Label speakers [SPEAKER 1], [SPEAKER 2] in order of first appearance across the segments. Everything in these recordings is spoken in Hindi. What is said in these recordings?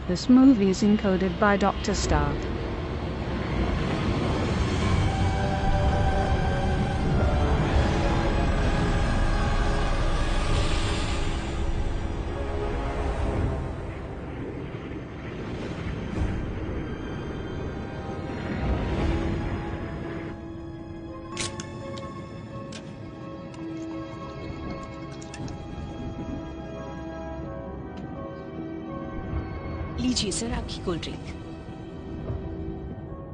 [SPEAKER 1] This movie is encoded by Dr. Star.
[SPEAKER 2] लीजिए सर आपकी कोल्ड ड्रिंक।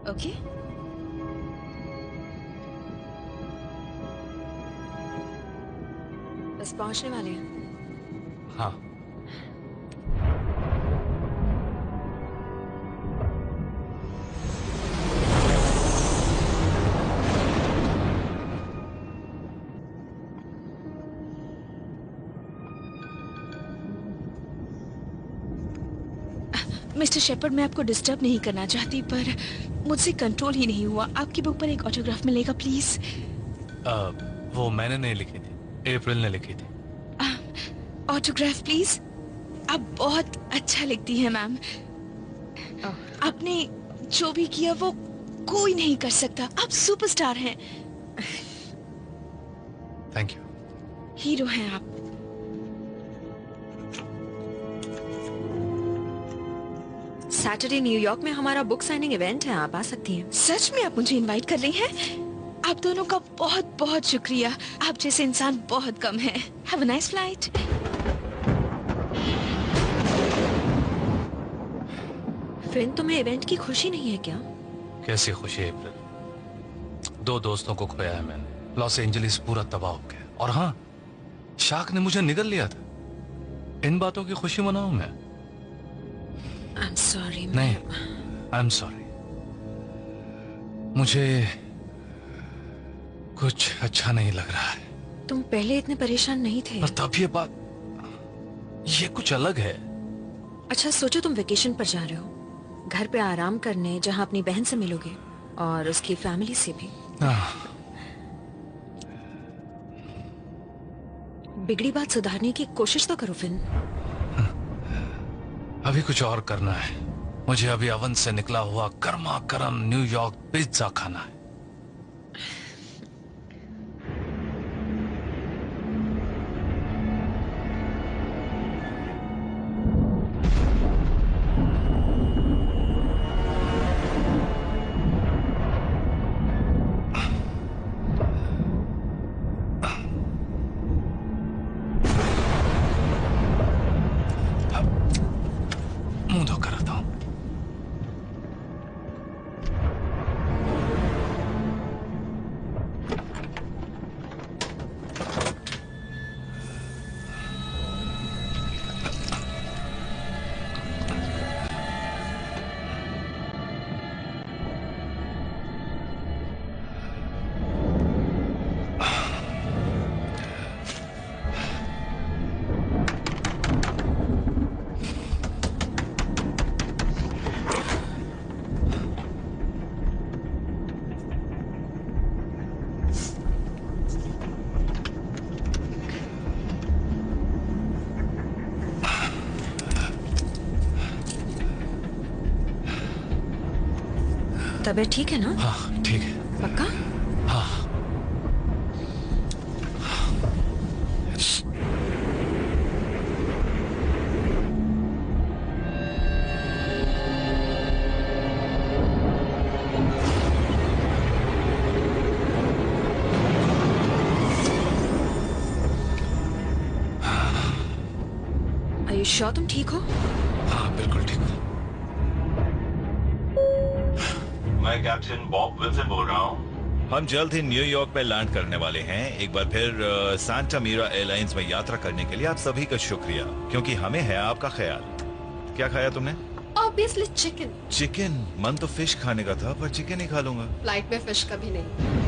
[SPEAKER 2] ओके बस पहुंचने वाले हैं।
[SPEAKER 3] हाँ।
[SPEAKER 2] मिस्टर शेपर्ड, मैं आपको डिस्टर्ब नहीं करना चाहती पर मुझसे कंट्रोल ही नहीं हुआ। आपकी बुक पर एक ऑटोग्राफ मिलेगा प्लीज?
[SPEAKER 3] वो मैंने नहीं लिखी थी, अप्रैल ने लिखी थी।
[SPEAKER 2] Autograph please. आप बहुत अच्छा लिखती हैं मैम। आपने जो भी किया वो कोई नहीं कर सकता। आप सुपरस्टार हैं।
[SPEAKER 3] Thank you.
[SPEAKER 2] हीरो हैं आप।
[SPEAKER 4] सैटरडे न्यूयॉर्क में हमारा बुक साइनिंग इवेंट है, आप आ सकती हैं।
[SPEAKER 2] सच में आप मुझे इनवाइट कर रही हैं? आप दोनों का बहुत बहुत शुक्रिया। आप जैसे इंसान बहुत कम हैं। Have a nice flight.
[SPEAKER 4] Finn, तुम्हें इवेंट की खुशी नहीं है क्या?
[SPEAKER 3] कैसी खुशी है अप्रैल? 2 दोस्तों को खोया है मैंने। लॉस एंजलिस पूरा तबाह हो गया। और हाँ, शार्क ने मुझे निगल लिया था। इन बातों की खुशी मनाऊं मैं?
[SPEAKER 4] I'm sorry,
[SPEAKER 3] नहीं, I'm sorry। मुझे कुछ अच्छा नहीं लग रहा है।
[SPEAKER 4] तुम पहले इतने परेशान नहीं थे।
[SPEAKER 3] पर तब ये बात, ये कुछ अलग है।
[SPEAKER 4] अच्छा सोचो, तुम वेकेशन पर जा रहे हो, घर पे आराम करने, जहां अपनी बहन से मिलोगे और उसकी फैमिली से भी। बिगड़ी बात सुधारने की कोशिश तो करो फिन।
[SPEAKER 3] अभी कुछ और करना है। मुझे अभी ओवन से निकला हुआ गर्मा गर्म न्यूयॉर्क पिज्जा खाना है। मुंह धोकर आता हूं।
[SPEAKER 4] तबीयत ठीक है ना?
[SPEAKER 3] हाँ ठीक है।
[SPEAKER 4] पक्का?
[SPEAKER 3] हाँ।
[SPEAKER 4] Are you sure तुम ठीक हो?
[SPEAKER 3] हाँ बिल्कुल ठीक हूँ।
[SPEAKER 5] मैं कैप्टन बॉब विल्सन बोल रहा हूँ। हम जल्द ही न्यूयॉर्क में लैंड करने वाले हैं। एक बार फिर सांता मीरा एयरलाइंस में यात्रा करने के लिए आप सभी का शुक्रिया, क्योंकि हमें है आपका ख्याल। क्या खाया तुमने?
[SPEAKER 6] Obviously chicken।
[SPEAKER 5] चिकन? मन तो फिश खाने का था, पर चिकन ही खा लूंगा।
[SPEAKER 6] फ्लाइट में फिश कभी नहीं।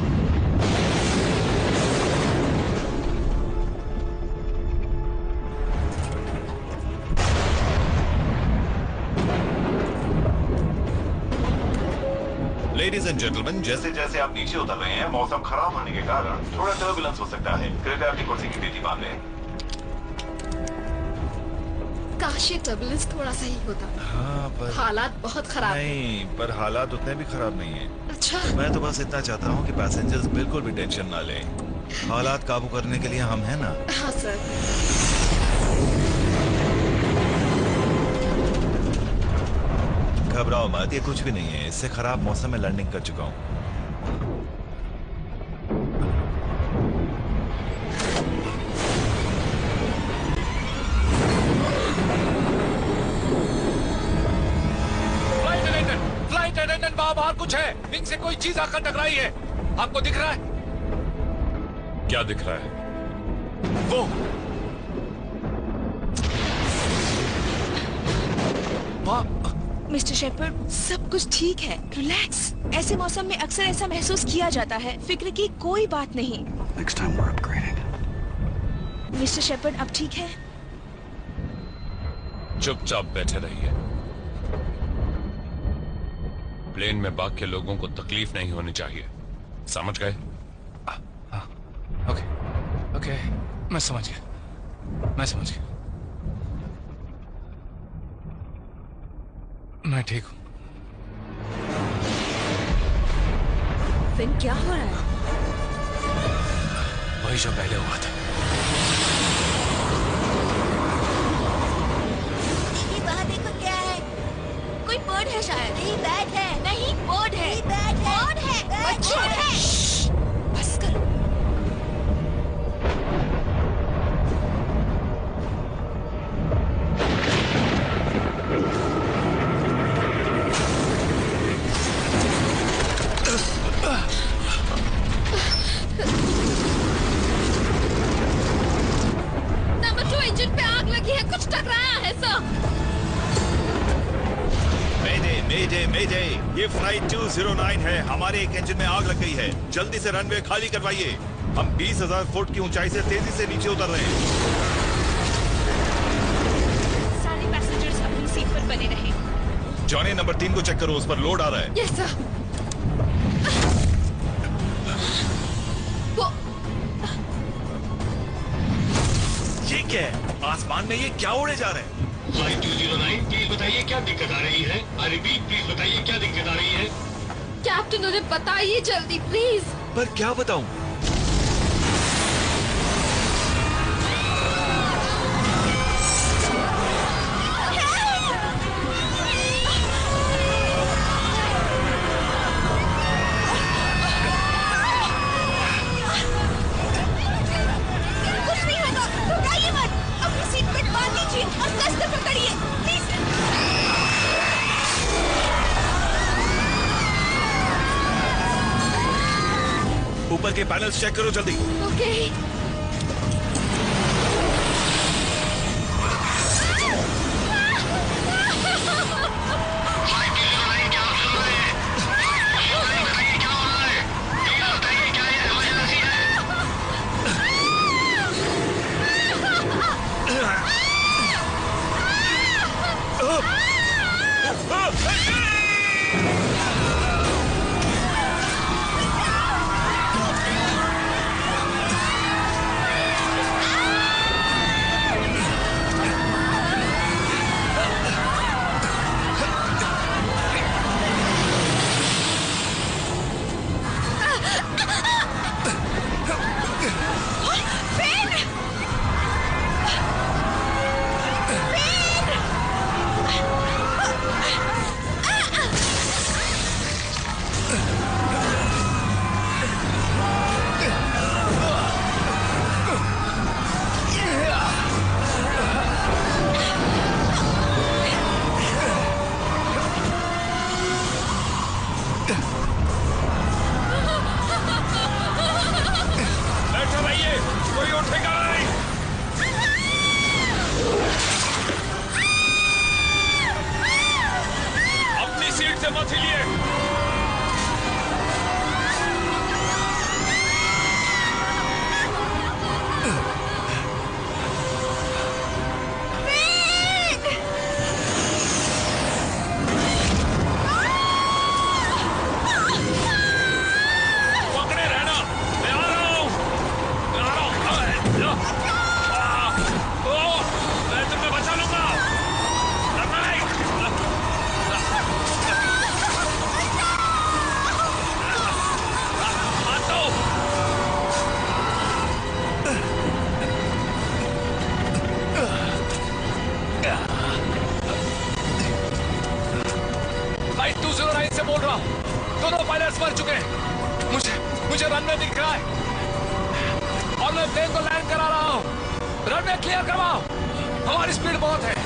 [SPEAKER 5] लेडीज एंड जेंटलमैन, जैसे जैसे आप नीचे उतर रहे हैं, मौसम खराब होने के कारण थोड़ा टर्बुलेंस हो सकता है। कृपया अपनी कुर्सी की पेटी बांध लें।
[SPEAKER 6] काश ये टर्बुलेंस थोड़ा सा ही होता।
[SPEAKER 5] हाँ पर
[SPEAKER 6] हालात बहुत खराब हैं।
[SPEAKER 5] नहीं, पर हालात उतने भी खराब नहीं है।
[SPEAKER 6] अच्छा,
[SPEAKER 5] मैं तो बस इतना चाहता हूँ कि पैसेंजर्स बिल्कुल भी टेंशन ना लें। हालात काबू करने के लिए हम हैं ना।
[SPEAKER 6] हाँ सर।
[SPEAKER 5] घबराओ मत, ये कुछ भी नहीं है। इससे खराब मौसम में लैंडिंग कर चुका हूँ।
[SPEAKER 3] फ्लाइट अटेंडेंट बाहर कुछ है। विंग से कोई चीज आकर टकराई है। आपको दिख रहा है?
[SPEAKER 7] क्या दिख रहा है?
[SPEAKER 3] वो
[SPEAKER 2] मिस्टर शेपर्ड, सब कुछ ठीक है, रिलैक्स। ऐसे मौसम में अक्सर ऐसा महसूस किया जाता है। फिक्र की कोई बात नहीं।
[SPEAKER 8] Next time we're upgraded.
[SPEAKER 2] Mister Shepard, अब ठीक है?
[SPEAKER 7] चुपचाप बैठे रहिए। प्लेन में बाकी लोगों को तकलीफ नहीं होनी चाहिए, समझ गए?
[SPEAKER 3] ओके ओके, मैं समझ गया। मैं ठीक हूँ।
[SPEAKER 4] फिन, क्या हो रहा है?
[SPEAKER 3] वही जो पहले हुआ था।
[SPEAKER 2] ये वहाँ देखो, क्या है? कोई बर्ड है शायद। नहीं, बैट है। नहीं, बर्ड है। बैट है। बर्ड है। बर्ड है। बस करो।
[SPEAKER 6] नंबर 2 इंजन पे आग लगी है, कुछ टकराया है सर।
[SPEAKER 5] मेडे, ये फ्लाइट 209 है। हमारे एक इंजन में आग लग गई है। जल्दी से रनवे खाली करवाइए। हम 20,000 फुट की ऊंचाई से तेजी से नीचे उतर रहे हैं।
[SPEAKER 2] सारे पैसेंजर्स अपनी सीट पर बने रहें।
[SPEAKER 5] जॉनी, नंबर 3 को चेक करो, उस पर लोड आ रहा है।
[SPEAKER 6] Yes sir. वो
[SPEAKER 5] ये क्या है? आसमान में ये क्या उड़े जा रहे हैं?
[SPEAKER 9] फ्लाइट 209, प्लीज बताइए क्या दिक्कत आ रही है। आई रिपीट, प्लीज बताइए क्या दिक्कत आ रही है।
[SPEAKER 6] कैप्टन, उन्हें बताइए जल्दी प्लीज।
[SPEAKER 5] पर क्या बताऊं?
[SPEAKER 2] कुछ नहीं होगा, घबराइए मत। अपनी सीट बेल्ट बांध लीजिए और कस कर पकड़िए, प्लीज।
[SPEAKER 5] ऊपर के पैनल्स चेक करो जल्दी।
[SPEAKER 6] ओके।
[SPEAKER 9] फ्लाइट 209, क्या आप सुन रहे हैं? बताइए क्या हो रहा है। प्लीज बताइए क्या ये इमरजेंसी है।
[SPEAKER 7] बैठे रहिए, कोई उठेगा नहीं। अपनी सीट से मत हिलिए। पकड़े रहना, मैं आ रहा हूँ। मैं तुम्हें बचा लूंगा।
[SPEAKER 3] फ्लाइट 209 से बोल रहा हूँ। दोनों पायलट्स मर चुके हैं। मुझे रनवे दिख रहा है और मैं प्लेन को लैंड करा रहा हूँ। रनवे क्लियर करवाओ, हमारी स्पीड बहुत है।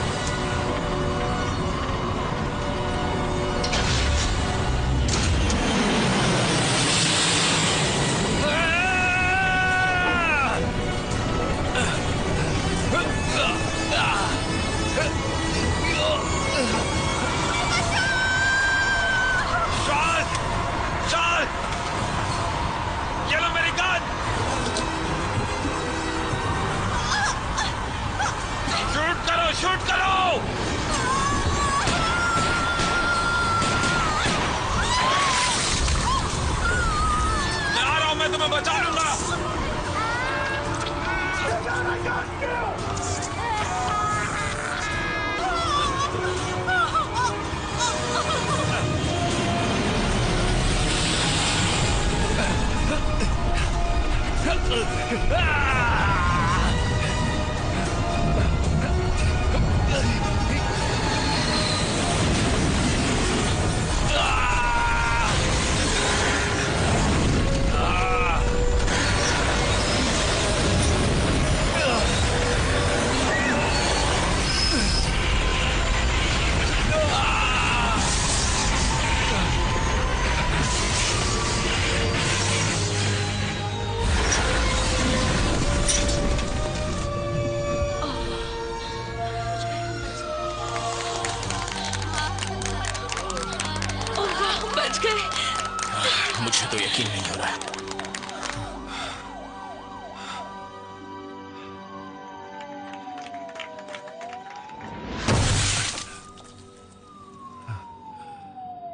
[SPEAKER 5] शूट करो! मैं आ रहा हूं, मैं तुम्हें बचा लूंगा।
[SPEAKER 7] मुझे तो यकीन नहीं हो रहा है।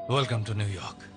[SPEAKER 3] Welcome to New York.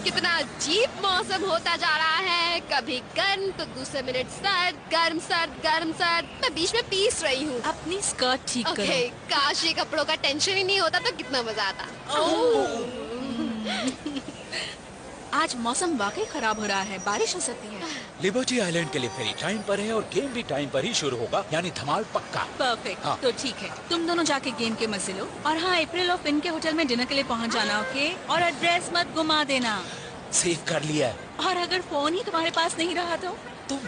[SPEAKER 6] कितना अजीब मौसम होता जा रहा है, कभी गर्म तो दूसरे मिनट सर्द, गर्म सर्द, गर्म सर्द। मैं बीच में पीस रही हूँ।
[SPEAKER 2] अपनी स्कर्ट ठीक करो।
[SPEAKER 6] काश ये कपड़ों का टेंशन ही नहीं होता तो कितना मजा आता।
[SPEAKER 2] आज मौसम वाकई खराब हो रहा है, बारिश हो सकती है।
[SPEAKER 8] लिबर्टी आइलैंड के लिए फेरी टाइम पर है और गेम भी टाइम पर ही शुरू होगा, यानी धमाल पक्का।
[SPEAKER 2] परफेक्ट।
[SPEAKER 8] हाँ।
[SPEAKER 2] तो ठीक है, तुम दोनों जाके गेम के मजे लो। और हाँ, अप्रैल ऑफ इन के होटल में डिनर के लिए पहुंच जाना, ओके? और एड्रेस मत गुमा देना।
[SPEAKER 8] सेव कर लिया है।
[SPEAKER 2] और अगर फोन ही तुम्हारे पास नहीं रहा तो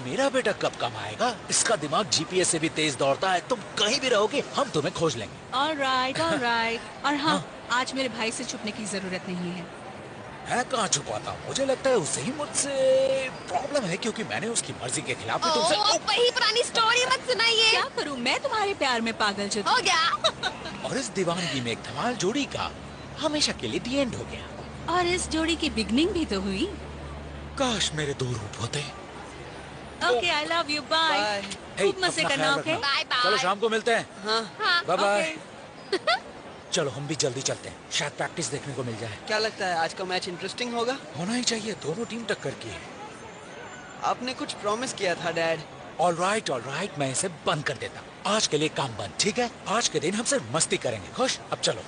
[SPEAKER 8] मेरा बेटा कब कम आएगा? इसका दिमाग जीपीएस से भी तेज दौड़ता है। तुम कहीं भी रहोगे, हम तुम्हें खोज लेंगे।
[SPEAKER 2] Alright, alright. और हाँ, आज मेरे भाई से छुपने की जरूरत नहीं है।
[SPEAKER 8] मैं कहाँ छुपाता हूँ? मुझे लगता है उसे ही मुझसे प्रॉब्लम है, क्योंकि मैंने उसकी मर्जी के खिलाफ ही तुमसे।
[SPEAKER 6] वही पुरानी स्टोरी मत सुनाइए।
[SPEAKER 2] क्या करूँ मैं तुम्हारे प्यार में पागल जो
[SPEAKER 6] हो गया।
[SPEAKER 8] और इस दीवानगी में एक धमाल जोड़ी का हमेशा के लिए दी एंड हो गया।
[SPEAKER 2] और इस जोड़ी की बिगनिंग भी तो हुई।
[SPEAKER 8] काश मेरे दो रूप होते।
[SPEAKER 2] Okay, I love you, bye. खूब मजे करना, ओके?
[SPEAKER 6] Bye bye.
[SPEAKER 8] चलो शाम को मिलते हैं।
[SPEAKER 6] हाँ,
[SPEAKER 8] बाय बाय। चलो हम भी जल्दी चलते हैं, शायद प्रैक्टिस देखने को मिल जाए।
[SPEAKER 10] क्या लगता है आज का मैच इंटरेस्टिंग होगा?
[SPEAKER 8] होना ही चाहिए, दोनों टीम टक्कर की है।
[SPEAKER 10] आपने कुछ प्रॉमिस किया था डैड।
[SPEAKER 8] ऑलराइट, मैं इसे बंद कर देता हूँ। आज के लिए काम बंद, ठीक है? आज के दिन हम सिर्फ मस्ती करेंगे। खुश? अब चलो।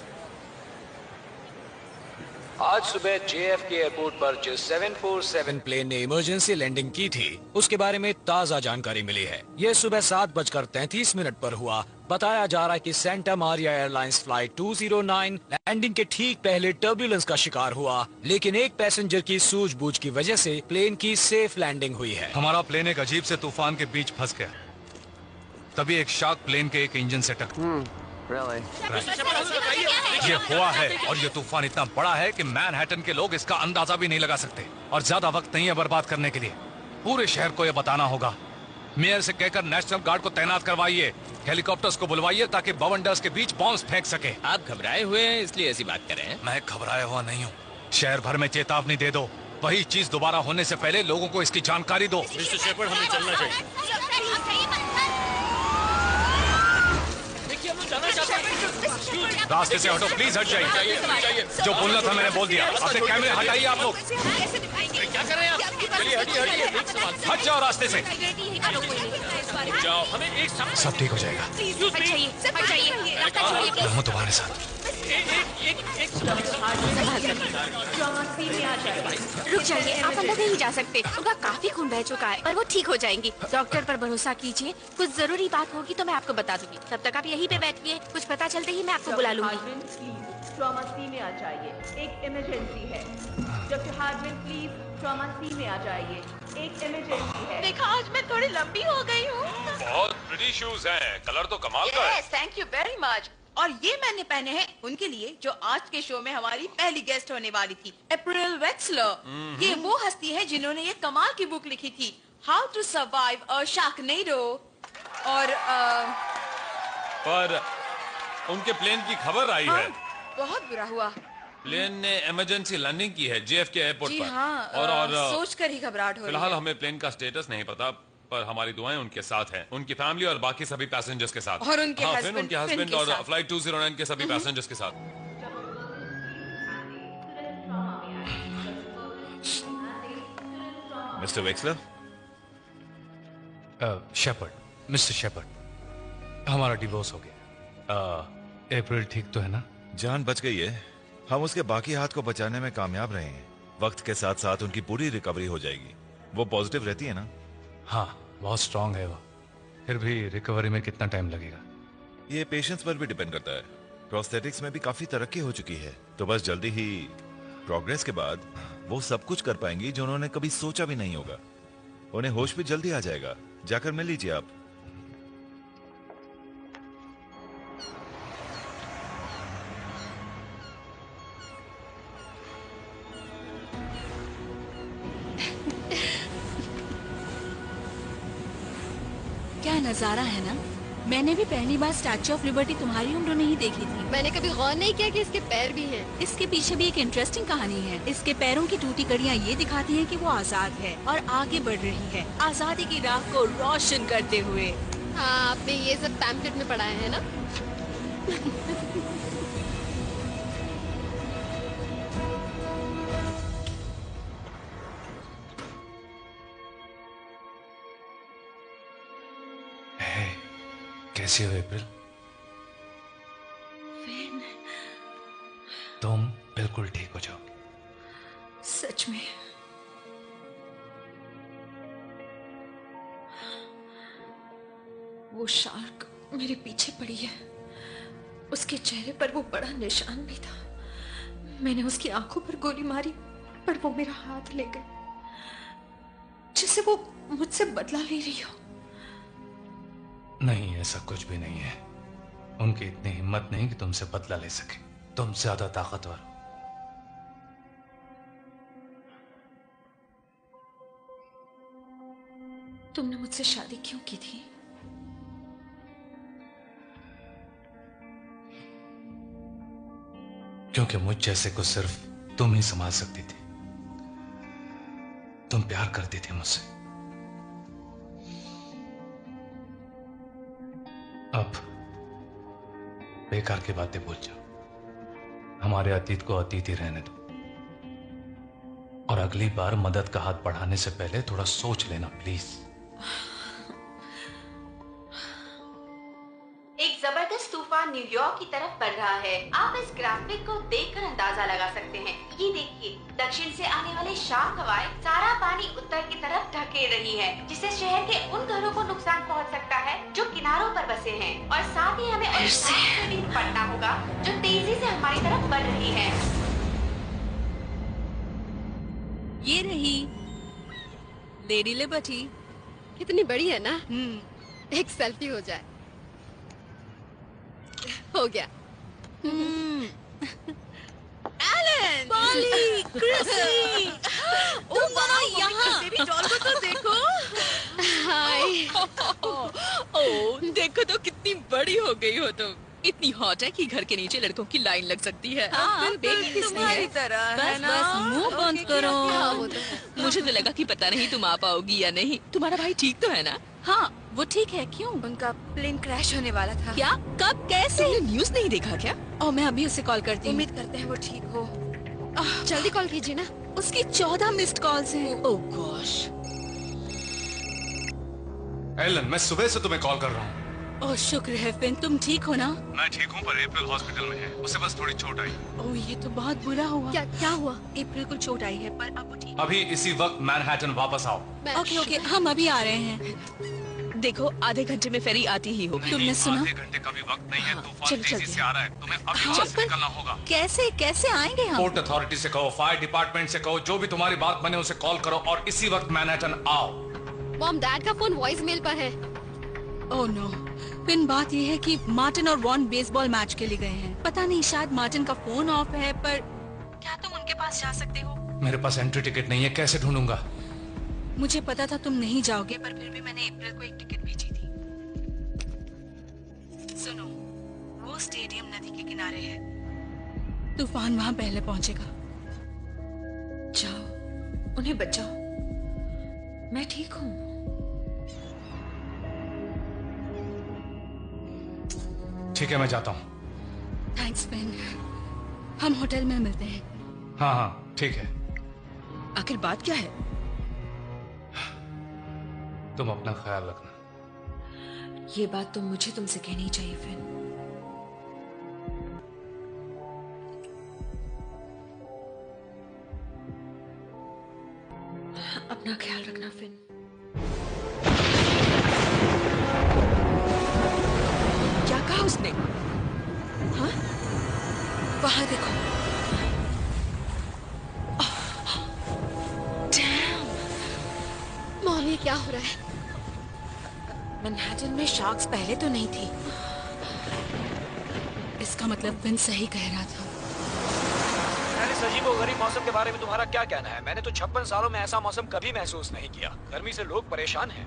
[SPEAKER 11] आज सुबह JFK एयरपोर्ट पर जिस 747 प्लेन ने इमरजेंसी लैंडिंग की थी, उसके बारे में ताजा जानकारी मिली है। यह सुबह 7:33 पर हुआ
[SPEAKER 8] बताया जा रहा है कि Santa Maria airlines flight 209 landing के ठीक पहले टर्बुलेंस का शिकार हुआ, लेकिन एक पैसेंजर की सूझबूझ की वजह से प्लेन की सेफ लैंडिंग हुई है।
[SPEAKER 3] हमारा प्लेन एक अजीब से तूफान के बीच फंस गया, तभी एक शार्क प्लेन के एक इंजन से टकरा। ये हुआ है और ये तूफान इतना बड़ा है कि मैनहट्टन के लोग इसका अंदाजा भी नहीं लगा सकते, और ज्यादा वक्त नहीं है बर्बाद करने के लिए। पूरे शहर को ये बताना होगा। मेयर से कहकर नेशनल गार्ड को तैनात करवाइए, हेलीकॉप्टर्स को बुलवाइए ताकि बवंडर्स के बीच बॉम्ब्स फेंक सके।
[SPEAKER 12] आप घबराए हुए हैं इसलिए ऐसी बात कर रहे हैं।
[SPEAKER 3] मैं घबराया हुआ नहीं हूँ। शहर भर में चेतावनी दे दो, वही चीज दोबारा होने से पहले लोगों को इसकी जानकारी दो।
[SPEAKER 12] मिस्टर शेपर्ड, हमें चलना चाहिए।
[SPEAKER 3] रास्ते से हटो प्लीज, हट जाइए। जो बोलना था मैंने बोल दिया। अपने कैमरे हटाइए आप लोग।
[SPEAKER 12] क्या कर रहे हैं आप? चलिए हटिए।
[SPEAKER 3] हट जाओ रास्ते से।
[SPEAKER 12] जाओ, हमें एक
[SPEAKER 3] सब ठीक हो जाएगा। रहूं तुम्हारे साथ।
[SPEAKER 6] रुक जाइए, आप अंदर नहीं जा सकते। उनका काफी खून बह चुका है और वो ठीक हो जाएंगी। डॉक्टर पर भरोसा कीजिए, कुछ जरूरी बात होगी तो मैं आपको बता दूंगी। तब तक आप यहीं पे बैठिए, कुछ पता चलते ही मैं आपको बुला लूंगी।
[SPEAKER 13] ट्रॉमा सी में आ जाइए, एक इमरजेंसी है। डॉक्टर हार्डमैन प्लीज ट्रॉमा सी में आ जाइए, एक इमरजेंसी है।
[SPEAKER 14] देखा, आज मैं थोड़ी लंबी हो गई हूँ।
[SPEAKER 7] बहुत प्रिटी शूज हैं, कलर तो कमाल का है।
[SPEAKER 14] Thank you very much. और ये मैंने पहने हैं उनके लिए जो आज के शो में हमारी पहली गेस्ट होने वाली थी, अप्रैल वेक्सलर। ये वो हस्ती है जिन्होंने ये कमाल की बुक लिखी थी, हाउ टू सर्वाइव अ शार्कनेडो। और
[SPEAKER 7] पर उनके प्लेन की खबर आई है।
[SPEAKER 14] बहुत बुरा हुआ।
[SPEAKER 7] प्लेन ने इमरजेंसी लैंडिंग की है JFK एयरपोर्ट
[SPEAKER 14] जी
[SPEAKER 7] पर।
[SPEAKER 14] हाँ,
[SPEAKER 7] और
[SPEAKER 14] सोचकर ही घबराहट हो रही है।
[SPEAKER 7] फिलहाल हमें प्लेन का स्टेटस नहीं पता, पर हमारी दुआएं उनके साथ हैं, उनकी फैमिली और बाकी सभी पैसेंजर्स के साथ।
[SPEAKER 14] और उनके
[SPEAKER 7] हस्बैंड और फ्लाइट 209 के सभी पैसेंजर्स के साथ।
[SPEAKER 5] मिस्टर वेक्सलर।
[SPEAKER 3] शेपर्ड, मिस्टर शेपर्ड, हमारा डिवोर्स हो गया। अप्रैल ठीक तो है ना?
[SPEAKER 5] जान बच गई है। हम उसके बाकी हाथ को बचाने में कामयाब रहे हैं। वक्त के साथ साथ उनकी पूरी रिकवरी हो जाएगी। वो पॉजिटिव रहती है ना?
[SPEAKER 3] हाँ, बहुत स्ट्रांग है वो। फिर भी रिकवरी में कितना टाइम लगेगा?
[SPEAKER 5] ये पेशेंस पर भी डिपेंड करता है। प्रोस्थेटिक्स में भी काफी तरक्की हो चुकी है, तो बस जल्दी ही प्रोग्रेस के बाद वो सब कुछ कर पाएंगी जो उन्होंने कभी सोचा भी नहीं होगा। उन्हें होश भी जल्दी आ जाएगा। जाकर मिल लीजिए आप।
[SPEAKER 2] क्या नजारा है ना। मैंने भी पहली बार स्टैच्यू ऑफ लिबर्टी तुम्हारी उम्र में ही देखी थी।
[SPEAKER 6] मैंने कभी गौर नहीं किया कि इसके पैर भी हैं।
[SPEAKER 2] इसके पीछे भी एक इंटरेस्टिंग कहानी है। इसके पैरों की टूटी कड़ियाँ ये दिखाती हैं कि वो आजाद है और आगे बढ़ रही है, आजादी की राह को रोशन करते हुए।
[SPEAKER 6] हाँ, आपने ये सब पैम्फलेट में पढ़ाया है ना?
[SPEAKER 3] कैसी हो अप्रैल? तुम बिल्कुल ठीक हो जाओगे।
[SPEAKER 4] सच में? वो शार्क मेरे पीछे पड़ी है। उसके चेहरे पर वो बड़ा निशान भी था। मैंने उसकी आंखों पर गोली मारी, पर वो मेरा हाथ ले गई, जिससे वो मुझसे बदला ले रही हो।
[SPEAKER 3] नहीं, ऐसा कुछ भी नहीं है। उनकी इतनी हिम्मत नहीं कि तुमसे बदला ले सके। तुम ज्यादा ताकतवर हो।
[SPEAKER 4] तुमने मुझसे शादी क्यों की थी?
[SPEAKER 3] क्योंकि मुझ जैसे को सिर्फ तुम ही संभाल सकती थी। तुम प्यार करती थी मुझसे। अब बेकार की बातें भूल जाओ। हमारे अतीत को अतीत ही रहने दो, और अगली बार मदद का हाथ बढ़ाने से पहले थोड़ा सोच लेना प्लीज।
[SPEAKER 15] एक जबरदस्त तूफान न्यूयॉर्क की तरफ बढ़ रहा है। आप इस ग्राफिक को देखकर अंदाजा लगा सकते हैं। ये देखिए, द दक्षिण से आने वाली शार्क हवाएं सारा पानी उत्तर की तरफ धकेल रही है, जिससे शहर के उन घरों को नुकसान पहुंच सकता है जो किनारों पर बसे हैं, और साथ ही हमें उस शार्क से भी निपटना होगा जो तेजी से हमारी तरफ बढ़ रही है।
[SPEAKER 2] ये रही लेडी लिबर्टी।
[SPEAKER 16] कितनी बड़ी है ना। एक सेल्फी हो जाए। हो गया।
[SPEAKER 2] एलन, पॉली, क्रिसी, तुम दोनों यहाँ। बेबी डॉल को तो देखो।
[SPEAKER 16] हाय।
[SPEAKER 2] ओह, देखो तो कितनी बड़ी हो गई हो तुम। इतनी हॉट है कि घर के नीचे लड़कों की लाइन लग सकती है।
[SPEAKER 14] बिल्कुल तुम्हारी तरह है ना।
[SPEAKER 2] बस मुंह बंद करो। मुझे तो लगा कि पता नहीं तुम आ पाओगी या नहीं। तुम्हारा भाई ठीक तो है ना? हाँ, वो ठीक है। क्यों?
[SPEAKER 14] उनका प्लेन क्रैश होने वाला था।
[SPEAKER 2] क्या? कब? कैसे? तुमने न्यूज़ नहीं देखा क्या? और मैं अभी उसे कॉल करती हूँ।
[SPEAKER 14] उम्मीद करते हैं वो ठीक हो।
[SPEAKER 16] जल्दी कॉल कीजिए ना।
[SPEAKER 2] उसकी 14 मिस्ड कॉल्स हैं। ओह गॉश।
[SPEAKER 7] एलन, मैं सुबह से तुम्हें कॉल कर रहा हूँ।
[SPEAKER 2] ओह शुक्र है फिन, तुम ठीक हो ना?
[SPEAKER 7] मैं ठीक हूँ, पर अप्रैल हॉस्पिटल में है। उसे बस थोड़ी चोट आई।
[SPEAKER 2] ओह ये तो बहुत बुरा हुआ।
[SPEAKER 16] क्या हुआ?
[SPEAKER 2] अप्रैल को चोट आई है, पर अब वो ठीक।
[SPEAKER 7] अभी इसी वक्त मैनहट्टन वापस आओ।
[SPEAKER 2] ओके, हम अभी आ रहे हैं। देखो आधे घंटे में फेरी आती ही होगी। तुमने सुना?
[SPEAKER 7] आधे घंटे का भी वक्त नहीं है। तूफान तेजी से आ रहा है। तुम्हें अभी वहाँ से निकलना होगा।
[SPEAKER 2] कैसे आएंगे हम?
[SPEAKER 7] पोर्ट अथॉरिटी से कहो, फायर डिपार्टमेंट से कहो, जो भी तुम्हारी बात बने उसे कॉल करो और इसी वक्त मैनहट्टन आओ।
[SPEAKER 16] मॉम, डैड का फोन वॉइस मेल पर है।
[SPEAKER 2] Oh no. फिन बात ये है कि मार्टिन और वॉन बेसबॉल मैच के लिए गए हैं। पता नहीं, शायद मार्टिन का फोन ऑफ है, पर क्या तुम उनके पास जा सकते हो?
[SPEAKER 7] मेरे पास एंट्री टिकट नहीं है, कैसे ढूंढूंगा?
[SPEAKER 2] मुझे पता था तुम नहीं जाओगे, पर फिर भी मैंने अप्रैल को एक टिकट भेजी थी। सुनो, वो स्टेडियम नदी के किनारे है। तूफान वहां पहले पहुंचेगा।
[SPEAKER 4] जाओ, उन्हें बचाओ। मैं ठीक हूँ।
[SPEAKER 7] ठीक है, मैं जाता हूँ।
[SPEAKER 2] Thanks pen. हम होटल में मिलते हैं।
[SPEAKER 7] हाँ, ठीक है।
[SPEAKER 2] आखिर बात क्या है?
[SPEAKER 7] तुम अपना ख्याल रखना।
[SPEAKER 4] ये बात तो मुझे तुमसे कहनी चाहिए फिन। अपना ख्याल रखना फिन।
[SPEAKER 2] क्या कहा उसने? हाँ? वहां देखो।
[SPEAKER 16] मॉम, ये क्या हो रहा है?
[SPEAKER 2] मैनहट्टन में शार्क्स पहले तो नहीं थी। इसका मतलब विन सही कह रहा था।
[SPEAKER 8] इस अजीबोगरीब मौसम के बारे में तुम्हारा क्या कहना है? मैंने तो 56 सालों में ऐसा मौसम कभी महसूस नहीं किया। गर्मी से लोग परेशान हैं।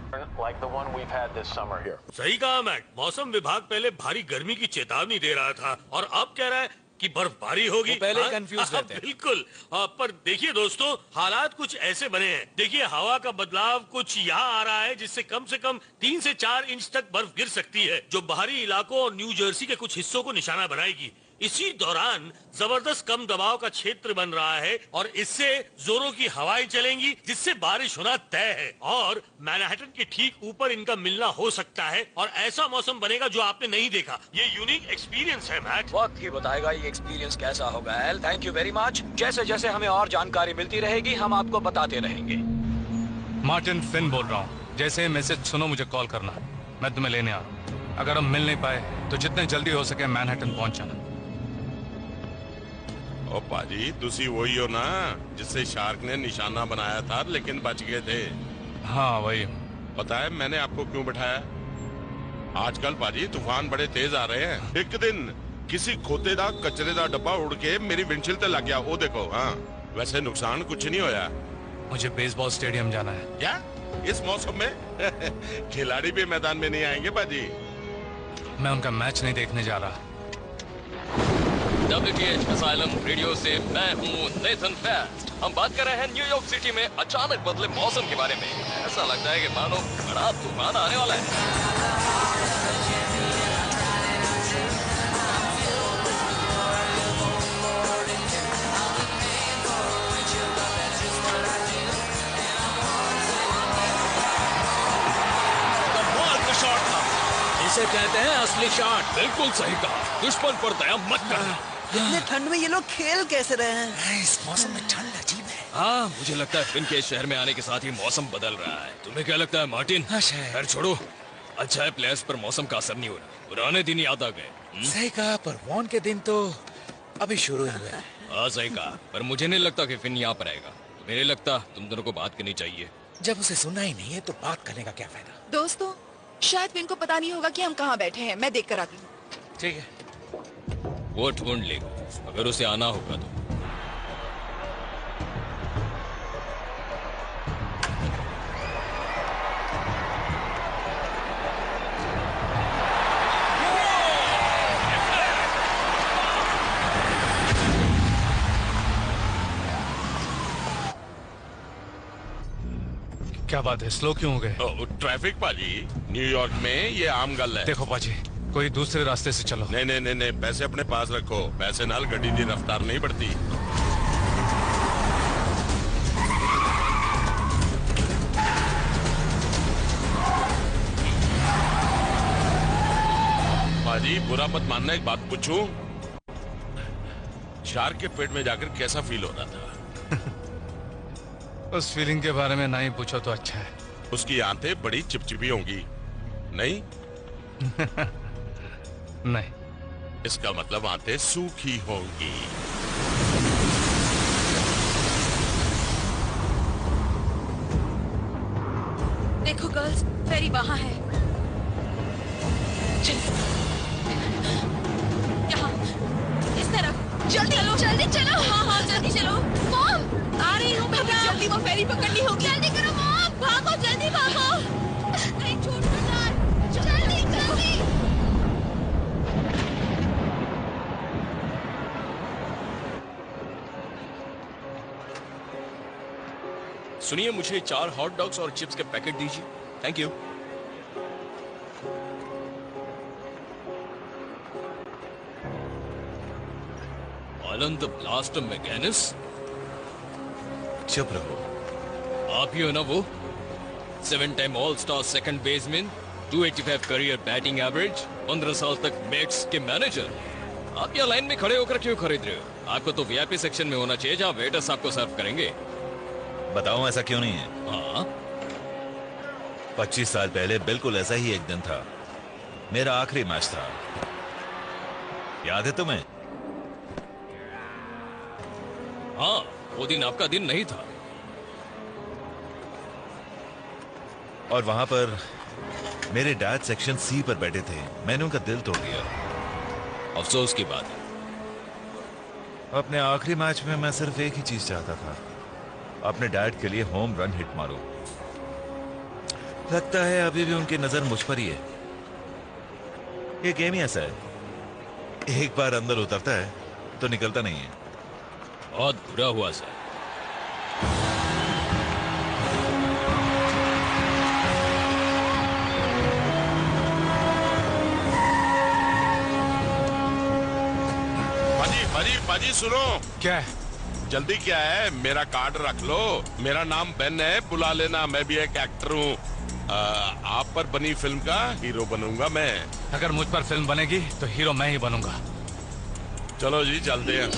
[SPEAKER 12] सही कहा मैट। मौसम विभाग पहले भारी गर्मी की चेतावनी दे रहा था और अब कह रहा है कि बर्फबारी होगी।
[SPEAKER 8] पहले कंफ्यूज रहते हैं।
[SPEAKER 12] बिल्कुल। पर देखिए दोस्तों, हालात कुछ ऐसे बने हैं। देखिए हवा का बदलाव कुछ यहाँ आ रहा है, जिससे कम से कम 3 से 4 इंच तक बर्फ गिर सकती है, जो बाहरी इलाकों और न्यू जर्सी के कुछ हिस्सों को निशाना बनाएगी। इसी दौरान जबरदस्त कम दबाव का क्षेत्र बन रहा है और इससे जोरों की हवाएं चलेंगी, जिससे बारिश होना तय है और मैनहट्टन के ठीक ऊपर इनका मिलना हो सकता है और ऐसा मौसम बनेगा जो आपने नहीं देखा। ये यूनिक एक्सपीरियंस है मैट।
[SPEAKER 8] वक्त ही बताएगा ये एक्सपीरियंस कैसा होगा। L, thank you very much. जैसे जैसे हमें और जानकारी मिलती रहेगी हम आपको बताते रहेंगे।
[SPEAKER 7] मार्टिन फिन बोल रहा हूँ। जैसे मैसेज सुनो मुझे कॉल करना, मैं तुम्हें लेने आ रहा हूँ। अगर हम मिल नहीं पाए तो जितने जल्दी हो सके मैनहट्टन पहुंच जाना।
[SPEAKER 17] ओ पाजी, तुसी वही हो ना जिससे शार्क ने निशाना बनाया था लेकिन बच गए थे?
[SPEAKER 7] हाँ वही।
[SPEAKER 17] पता है मैंने आपको क्यों बैठाया? आजकल पाजी तूफान बड़े तेज आ रहे हैं। एक दिन किसी खोते दा कचरे दा डब्बा उड़ के मेरी विंडशील्ड ते लग गया। वो देखो। हाँ, वैसे नुकसान कुछ नहीं होया।
[SPEAKER 7] मुझे बेसबॉल स्टेडियम जाना है।
[SPEAKER 17] क्या इस मौसम में? खिलाड़ी भी मैदान में नहीं आएंगे पाजी।
[SPEAKER 7] मैं उनका मैच नहीं देखने जा रहा।
[SPEAKER 18] WTH Asylum रेडियो से मैं हूँ नेथन फेस्ट। हम बात कर रहे हैं न्यूयॉर्क सिटी में अचानक बदले मौसम के बारे में। ऐसा लगता है कि मानो बड़ा तूफान आने वाला है।
[SPEAKER 12] इसे कहते हैं असली शॉट। बिल्कुल सही कहा। दुश्मन पर दया मत करना।
[SPEAKER 10] इतने ठंड में ये लोग खेल कैसे रहे हैं?
[SPEAKER 8] इस मौसम में ठंड अजीब है।
[SPEAKER 18] हाँ, मुझे लगता है फिन के शहर में आने के साथ ही मौसम बदल रहा है। तुम्हें क्या लगता है मार्टिन?
[SPEAKER 8] हाँ,
[SPEAKER 18] खैर छोड़ो, अच्छा है प्लेयर्स पर मौसम का असर नहीं हो रहा। पुराने दिन याद आ गए।
[SPEAKER 8] सही कहा, पर वॉन के दिन तो अभी शुरू ही हुए।
[SPEAKER 18] हाँ सही कहा, पर मुझे नहीं लगता कि फिन यहाँ पर आएगा। मेरे लगता तुम दोनों को बात करनी चाहिए।
[SPEAKER 8] जब उसे सुनना ही नहीं है तो बात करने का क्या फायदा?
[SPEAKER 14] दोस्तों, शायद इनको पता नहीं होगा कि हम कहाँ बैठे हैं। मैं देख कर आती हूँ।
[SPEAKER 8] ठीक है।
[SPEAKER 18] वो ढूंढ लेगा अगर उसे आना होगा तो।
[SPEAKER 7] क्या बात है, स्लो क्यों हो गए?
[SPEAKER 17] ट्रैफिक पाजी, न्यूयॉर्क में ये आम गल है।
[SPEAKER 7] देखो पाजी, कोई दूसरे रास्ते से चलो।
[SPEAKER 17] नहीं, पैसे अपने पास रखो। पैसे नाल गड्डी की रफ्तार नहीं बढ़ती। पाजी बुरा मत मानना, एक बात पूछूं? शार्क के पेट में जाकर कैसा फील हो रहा था?
[SPEAKER 7] उस फीलिंग के बारे में नहीं पूछो तो अच्छा है।
[SPEAKER 17] उसकी आंतें बड़ी चिपचिपी होंगी, नहीं?
[SPEAKER 7] नहीं।
[SPEAKER 17] इसका मतलब आंतें सूखी होंगी।
[SPEAKER 14] देखो गर्ल्स, फेरी वहाँ है। यहाँ, इस तरफ। जल्दी चलो, जल्दी चलो। हाँ, जल्दी चलो। मॉम, आ रही हूँ बेटा। जल्दी वो फेरी पकड़नी होगी। जल्दी करो मॉम, भागो, जल्दी भागो। नहीं छोड़ दो यार, जल्दी जल्दी।
[SPEAKER 18] सुनिए, मुझे 4 हॉट डॉग्स और चिप्स के पैकेट दीजिए। Thank you. Alan the blaster मैकेनिस।
[SPEAKER 5] चुप रहो।
[SPEAKER 18] आप ही हो ना वो 7 time all star second baseman, 285 career batting average, 15 साल तक मेट्स के मैनेजर। आप यहाँ लाइन में खड़े होकर क्यों खरीद रहे हो? आपको तो वीआईपी सेक्शन में होना चाहिए जहाँ वेटर्स आपको सर्व करेंगे।
[SPEAKER 5] बताओ ऐसा क्यों नहीं है?
[SPEAKER 18] हाँ,
[SPEAKER 5] 25 साल पहले बिल्कुल ऐसा ही एक दिन था। मेरा आखिरी मैच था, याद है तुम्हें?
[SPEAKER 18] हाँ, वो दिन आपका दिन नहीं था।
[SPEAKER 5] और वहां पर मेरे डैड सेक्शन सी पर बैठे थे। मैंने उनका दिल तोड़ दिया।
[SPEAKER 18] अफसोस की बात है।
[SPEAKER 5] अपने आखिरी मैच में मैं सिर्फ एक ही चीज चाहता था, अपने डैड के लिए होम रन हिट मारो। लगता है अभी भी उनकी नजर मुझ पर ही है। ये गेम ही ऐसा है, एक बार अंदर उतरता है तो निकलता नहीं है।
[SPEAKER 18] बहुत बुरा हुआ सर।
[SPEAKER 17] पाजी सुनो।
[SPEAKER 7] क्या है?
[SPEAKER 17] जल्दी क्या है, मेरा कार्ड रख लो। मेरा नाम बेन है, बुला लेना। मैं भी एक एक्टर हूँ। आप पर बनी फिल्म का हीरो बनूंगा मैं।
[SPEAKER 7] अगर मुझ पर फिल्म बनेगी तो हीरो मैं ही बनूंगा।
[SPEAKER 17] चलो जी, चलते हैं।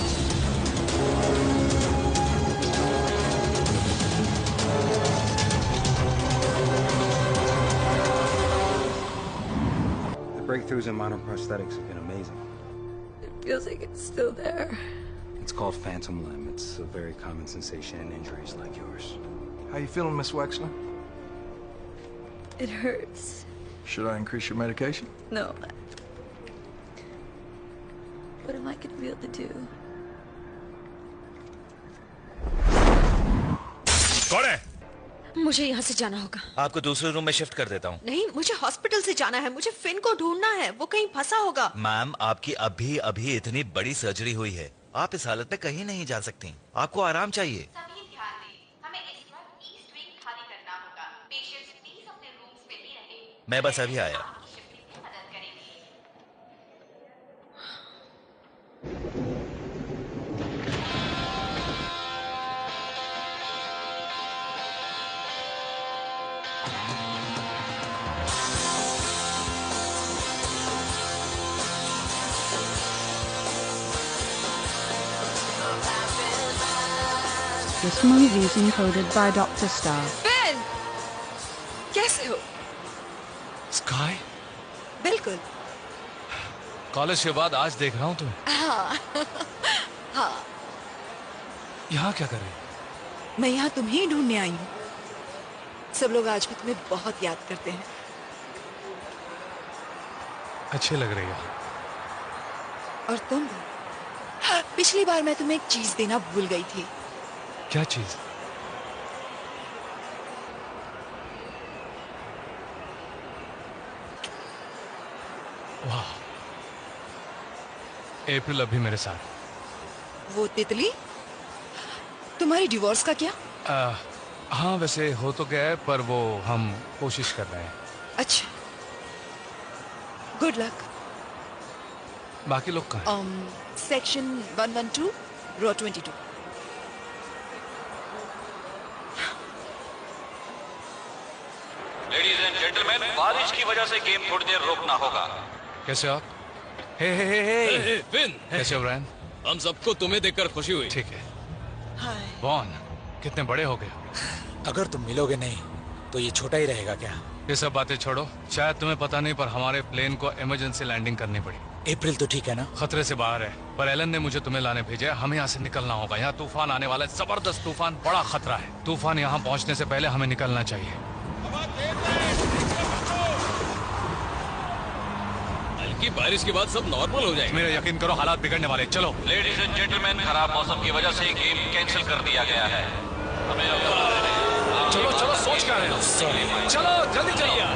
[SPEAKER 19] The breakthroughs in modern prosthetics have been amazing.
[SPEAKER 4] It feels like it's still there.
[SPEAKER 19] It's called phantom limb. It's a very common sensation in injuries like yours.
[SPEAKER 20] How you feeling, Miss Wexler?
[SPEAKER 4] It hurts.
[SPEAKER 20] Should I increase your medication?
[SPEAKER 4] No. What am I gonna be able to do?
[SPEAKER 5] कौन है?
[SPEAKER 4] मुझे यहाँ से जाना होगा।
[SPEAKER 5] आपको दूसरे रूम में शिफ्ट कर देता हूँ।
[SPEAKER 4] नहीं, मुझे हॉस्पिटल से जाना है। मुझे फिन को ढूंढना है, वो कहीं फंसा होगा।
[SPEAKER 5] मैम, आपकी अभी अभी इतनी बड़ी सर्जरी हुई है, आप इस हालत में कहीं नहीं जा सकती। आपको आराम चाहिए।
[SPEAKER 15] सभी ध्यान दें, हमें इस वक्त ईस्ट विंग खाली करना होगा। पेशेंट्स प्लीज अपने रूम्स में ही रहें।
[SPEAKER 5] मैं बस अभी आया।
[SPEAKER 15] आपकी शिफ्टिंग में मदद करेंगे।
[SPEAKER 1] This movie is encoded by Dr. Star.
[SPEAKER 14] Ben! कैसे हो?
[SPEAKER 7] स्काई,
[SPEAKER 14] बिल्कुल।
[SPEAKER 7] कॉलेज के बाद आज देख रहा हूँ तुम्हें।
[SPEAKER 14] हाँ। हाँ।
[SPEAKER 7] यहाँ क्या कर रही?
[SPEAKER 14] मैं यहाँ तुम्हें ही ढूंढने आई हूँ। सब लोग आज भी तुम्हें बहुत याद करते हैं।
[SPEAKER 7] अच्छी लग रही है।
[SPEAKER 14] और तुम? पिछली बार मैं तुम्हें एक चीज देना भूल गई थी।
[SPEAKER 7] क्या चीज? वाह, अप्रैल अभी मेरे साथ।
[SPEAKER 14] वो तितली? तुम्हारी डिवोर्स का क्या?
[SPEAKER 7] हाँ, वैसे हो तो गया है, पर वो हम कोशिश कर रहे हैं।
[SPEAKER 14] अच्छा, गुड लक।
[SPEAKER 7] बाकी लोग कहाँ?
[SPEAKER 14] Section 112, row 22।
[SPEAKER 11] Ladies and gentleman, बारिश की वजह से गेम थोड़ी देर रोकना होगा।
[SPEAKER 7] कैसे हो आप? हे
[SPEAKER 18] फिन,
[SPEAKER 7] कैसे हो ब्रायन?
[SPEAKER 18] हम सबको तुम्हें देखकर खुशी हुई।
[SPEAKER 7] ठीक है। बॉन, कितने बड़े हो गए।
[SPEAKER 8] अगर तुम मिलोगे नहीं तो ये छोटा ही रहेगा क्या?
[SPEAKER 7] ये सब बातें छोड़ो। शायद तुम्हें पता नहीं, पर हमारे प्लेन को इमरजेंसी लैंडिंग करनी पड़ी।
[SPEAKER 8] अप्रैल तो ठीक है ना?
[SPEAKER 7] खतरे से बाहर है, पर एलन ने मुझे तुम्हें लाने भेजा है। हमें यहाँ से निकलना होगा। यहाँ तूफान आने वाला है, जबरदस्त तूफान, बड़ा खतरा है। तूफान यहाँ पहुँचने से पहले हमें निकलना चाहिए।
[SPEAKER 18] हल्की बारिश के बाद सब नॉर्मल हो जाएगा।
[SPEAKER 7] मेरा यकीन करो, हालात बिगड़ने वाले। चलो।
[SPEAKER 11] लेडीज एंड जेंटलमैन, खराब मौसम की वजह से गेम कैंसिल कर दिया गया है। हमें
[SPEAKER 7] चलो चलो, सोच क्या रहे हो? चलो जल्दी चलिए।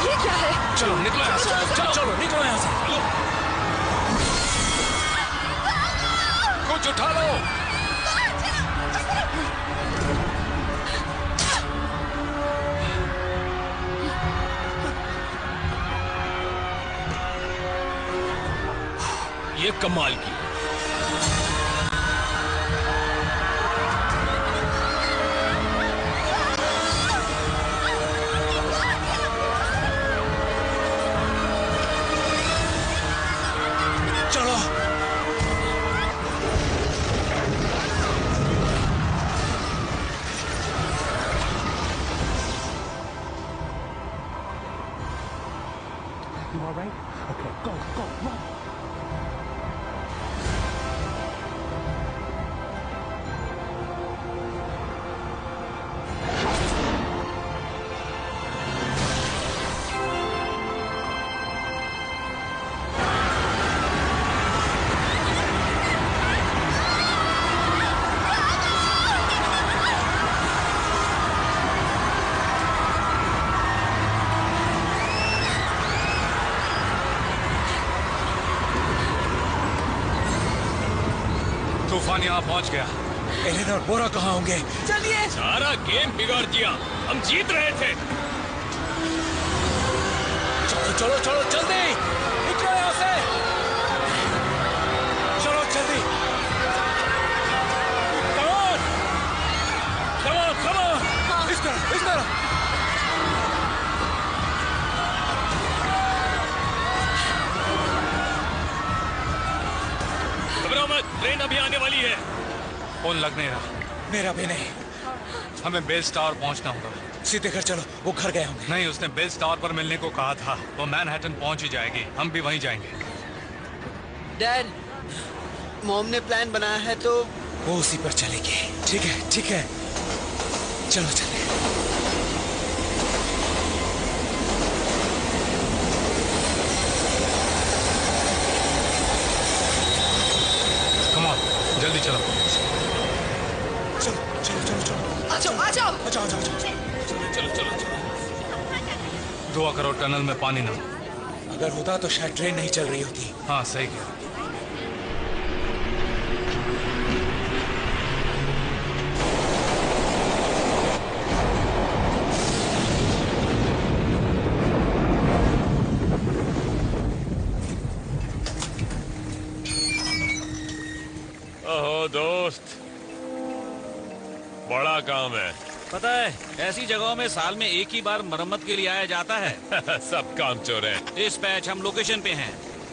[SPEAKER 14] ये क्या है?
[SPEAKER 7] चलो निकलो यहाँ से। चलो निकलो यहाँ से। कुछ उठा लो।
[SPEAKER 18] ये कमाल की।
[SPEAKER 8] चलो।
[SPEAKER 9] You all right? Okay, go, run.
[SPEAKER 7] तूफान यहाँ पहुँच गया।
[SPEAKER 8] एलेन और बोरा कहाँ होंगे?
[SPEAKER 14] चलिए।
[SPEAKER 18] सारा गेम बिगाड़ दिया। हम जीत रहे थे।
[SPEAKER 8] चलो चलो चलो, जल्दी निकलो यहाँ से। चलो जल्दी। Come on, come on, come on. इस तरह।
[SPEAKER 12] घबराओ मत, ट्रेन अभी आने वाली है।
[SPEAKER 7] फोन लग नहीं रहा।
[SPEAKER 8] मेरा भी नहीं।
[SPEAKER 7] हमें बेस टावर पहुंचना होगा।
[SPEAKER 8] सीधे घर चलो, वो घर गए होंगे।
[SPEAKER 7] नहीं, उसने बेस टावर पर मिलने को कहा था। वो मैनहट्टन पहुंच ही जाएगी, हम भी वहीं जाएंगे।
[SPEAKER 10] डैड, मॉम ने प्लान बनाया है तो
[SPEAKER 8] वो उसी पर चलेगी। ठीक है, चलो चले।
[SPEAKER 7] कम ऑन, जल्दी चलो।
[SPEAKER 14] आ जाओ।
[SPEAKER 18] चलो।
[SPEAKER 7] दुआ करो टनल में पानी ना।
[SPEAKER 8] अगर होता तो शायद ट्रेन नहीं चल रही होती।
[SPEAKER 7] हाँ, सही कहा।
[SPEAKER 12] ओहो दोस्त, बड़ा काम है।
[SPEAKER 11] पता है, ऐसी जगहों में साल में एक ही बार मरम्मत के लिए आया जाता है।
[SPEAKER 12] सब काम चोर है।
[SPEAKER 11] डिस्पैच, हम लोकेशन पे हैं।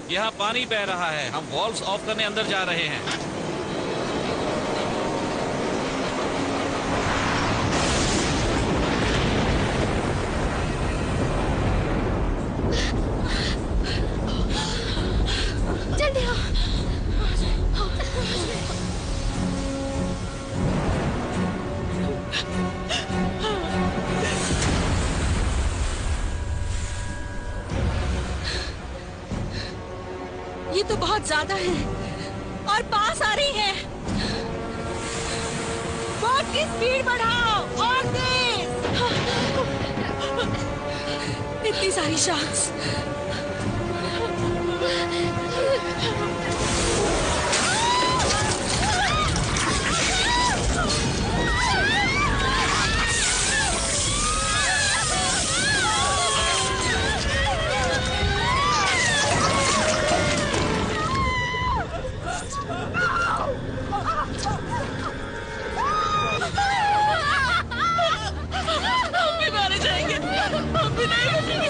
[SPEAKER 11] यहाँ पानी बह रहा है, हम वॉल्व्स ऑफ करने अंदर जा रहे हैं।
[SPEAKER 6] जल्दी आओ।
[SPEAKER 14] ये तो बहुत ज्यादा है और पास आ रही है। बोट की स्पीड बढ़ाओ और तेज। इतनी सारी शार्क्स। हम भी मारे जाएंगे, हम भी नहीं बचेंगे।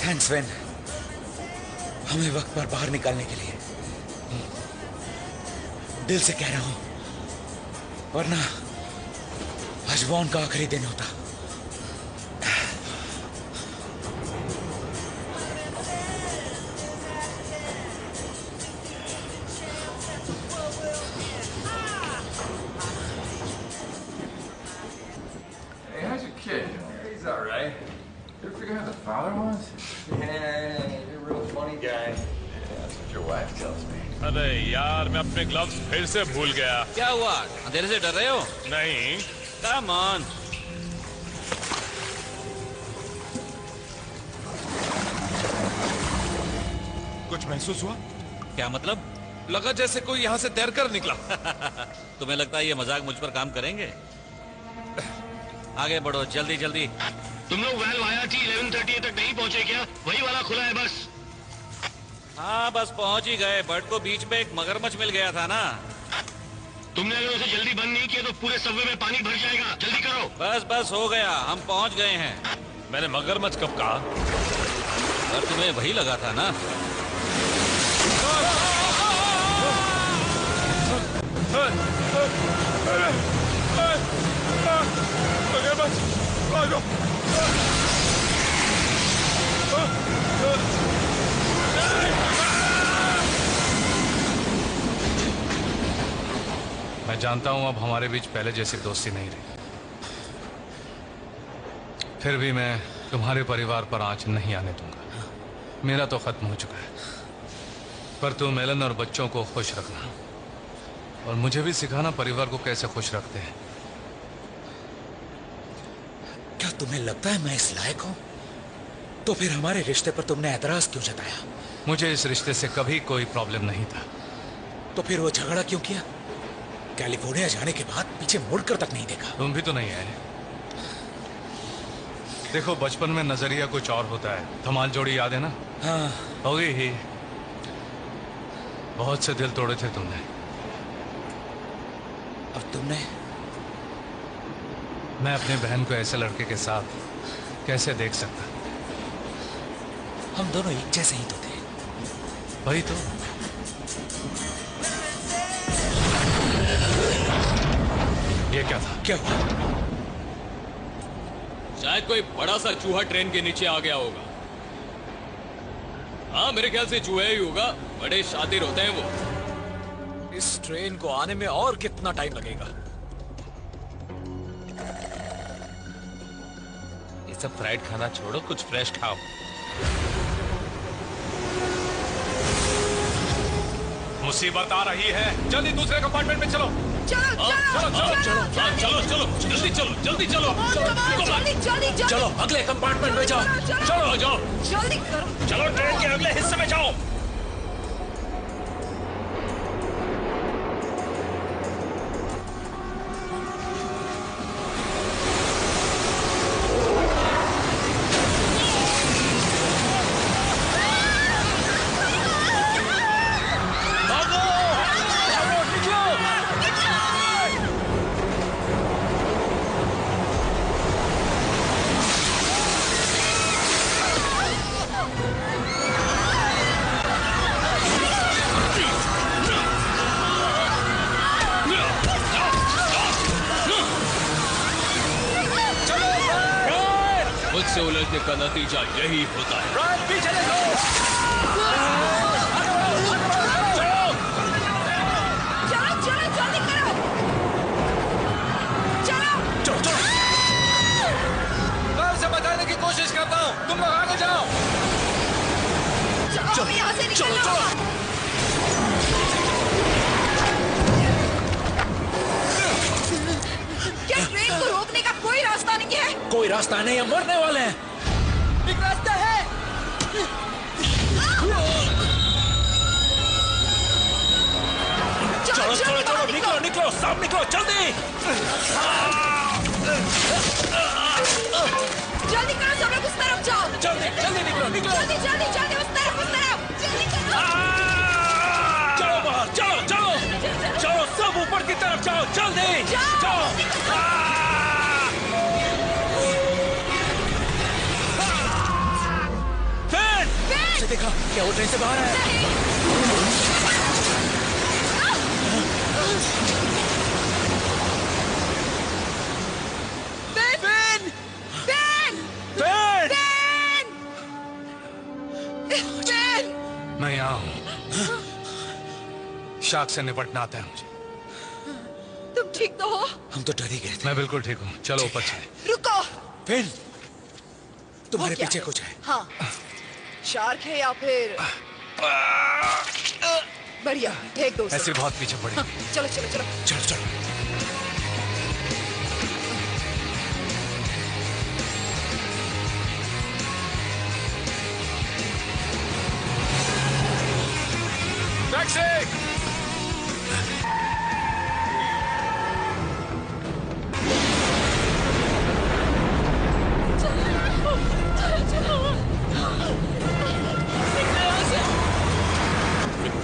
[SPEAKER 8] थैंक्स वेन, हमें वक्त पर बाहर निकालने के लिए। दिल से कह रहा हूं, वरना आज वॉन का आखिरी दिन होता।
[SPEAKER 20] Hey, how's your kid? He's all right. You ever figure out who the father was? Yeah, you're a real funny guy. Yeah, that's what your wife tells me.
[SPEAKER 3] अरे यार, मैं अपने ग्लव्स फिर से भूल गया।
[SPEAKER 11] क्या हुआ? अंधेरे से डर रहे हो?
[SPEAKER 3] नहीं।
[SPEAKER 11] Come on.
[SPEAKER 3] कुछ महसूस हुआ?
[SPEAKER 11] क्या मतलब?
[SPEAKER 3] लगा जैसे कोई यहाँ से तैर कर निकला।
[SPEAKER 11] तुम्हें लगता है ये मजाक मुझ पर काम करेंगे? आगे बढ़ो, जल्दी जल्दी।
[SPEAKER 12] तुम लोग वेल वाया 11:30 तक नहीं पहुंचे क्या? वही वाला खुला है बस।
[SPEAKER 11] हाँ, बस पहुंच ही गए। बर्ड को बीच में एक मगरमच्छ मिल गया था ना।
[SPEAKER 12] तुमने अगर उसे जल्दी बंद नहीं किया तो पूरे सबवे में पानी भर जाएगा। जल्दी करो।
[SPEAKER 11] बस बस हो गया, हम पहुंच गए हैं।
[SPEAKER 3] मैंने मगरमच्छ कब कहा?
[SPEAKER 11] और तुम्हें वही लगा था ना?
[SPEAKER 7] मैं जानता हूं अब हमारे बीच पहले जैसी दोस्ती नहीं रही, फिर भी मैं तुम्हारे परिवार पर आंच नहीं आने दूंगा। मेरा तो खत्म हो चुका है, पर तुम एलन और बच्चों को खुश रखना और मुझे भी सिखाना परिवार को कैसे खुश रखते हैं।
[SPEAKER 8] क्या तुम्हें लगता है मैं इस लायक हूं? तो फिर हमारे रिश्ते पर तुमने एतराज क्यों जताया?
[SPEAKER 7] मुझे इस रिश्ते से कभी कोई प्रॉब्लम नहीं था।
[SPEAKER 8] तो फिर वो झगड़ा क्यों किया? कैलिफोर्निया जाने के बाद पीछे मुड़कर तक नहीं देखा।
[SPEAKER 7] तुम भी तो नहीं आए। देखो, बचपन में नजरिया कुछ और होता है। धमाल जोड़ी याद है ना?
[SPEAKER 8] हाँ।
[SPEAKER 7] होगी ही। बहुत से दिल तोड़े थे तुमने।
[SPEAKER 8] अब तुमने?
[SPEAKER 7] मैं अपने बहन को ऐसे लड़के के साथ कैसे देख सकता?
[SPEAKER 8] हम दोनों एक जैसे ही तो थे।
[SPEAKER 7] वही तो। ये क्या था?
[SPEAKER 8] क्या हुआ?
[SPEAKER 18] शायद कोई बड़ा सा चूहा ट्रेन के नीचे आ गया होगा। हाँ, मेरे ख्याल से चूहा ही होगा। बड़े शातिर होते हैं वो।
[SPEAKER 8] इस ट्रेन को आने में और कितना टाइम लगेगा?
[SPEAKER 3] ये सब फ्राइड खाना छोड़ो, कुछ फ्रेश खाओ। मुसीबत आ रही है, जल्दी दूसरे कंपार्टमेंट में चलो।
[SPEAKER 14] चलो
[SPEAKER 18] जल्दी चलो, जल्दी चलो।
[SPEAKER 8] चलो अगले कंपार्टमेंट में जाओ।
[SPEAKER 18] चलो जाओ,
[SPEAKER 14] जल्दी करो।
[SPEAKER 18] चलो ट्रेन के अगले हिस्से में जाओ। जीतने का नतीजा यही होता है।
[SPEAKER 3] पीछे देखो। बताने की कोशिश करता हूँ, तुम लोग आगे जाओ।
[SPEAKER 14] चलो यहाँ से निकलो। क्या ट्रेन को रोकने का कोई रास्ता नहीं है?
[SPEAKER 8] कोई रास्ता नहीं है, मरने वाले हैं।
[SPEAKER 14] एक रास्ता है।
[SPEAKER 8] चलो चलो चलो, निकलो निकलो, सब निकलो जल्दी।
[SPEAKER 14] जल्दी करो, सब लोग उस तरफ जाओ।
[SPEAKER 8] जल्दी जल्दी निकलो निकलो।
[SPEAKER 14] जल्दी जल्दी जल्दी उस तरफ जल्दी करो।
[SPEAKER 8] चलो बाहर, चलो चलो चलो, सब ऊपर की तरफ जाओ, जल्दी जाओ। फिर देखा क्या वो ट्रेन से बाहर आया?
[SPEAKER 7] मैं यहाँ हूँ। शार्क से निपटना आता है मुझे।
[SPEAKER 14] तुम ठीक तो हो?
[SPEAKER 8] हम तो डर ही गए थे।
[SPEAKER 7] मैं बिल्कुल ठीक हूँ, चलो ऊपर चले।
[SPEAKER 14] रुको।
[SPEAKER 8] फिर तुम्हारे पीछे कुछ है?
[SPEAKER 14] हाँ, शार्क है या फिर बढ़िया, फेंक दो।
[SPEAKER 7] ऐसे बहुत पीछे पड़ी।
[SPEAKER 14] हाँ, चलो चलो चलो
[SPEAKER 8] चलो चलो।
[SPEAKER 3] टैक्सी!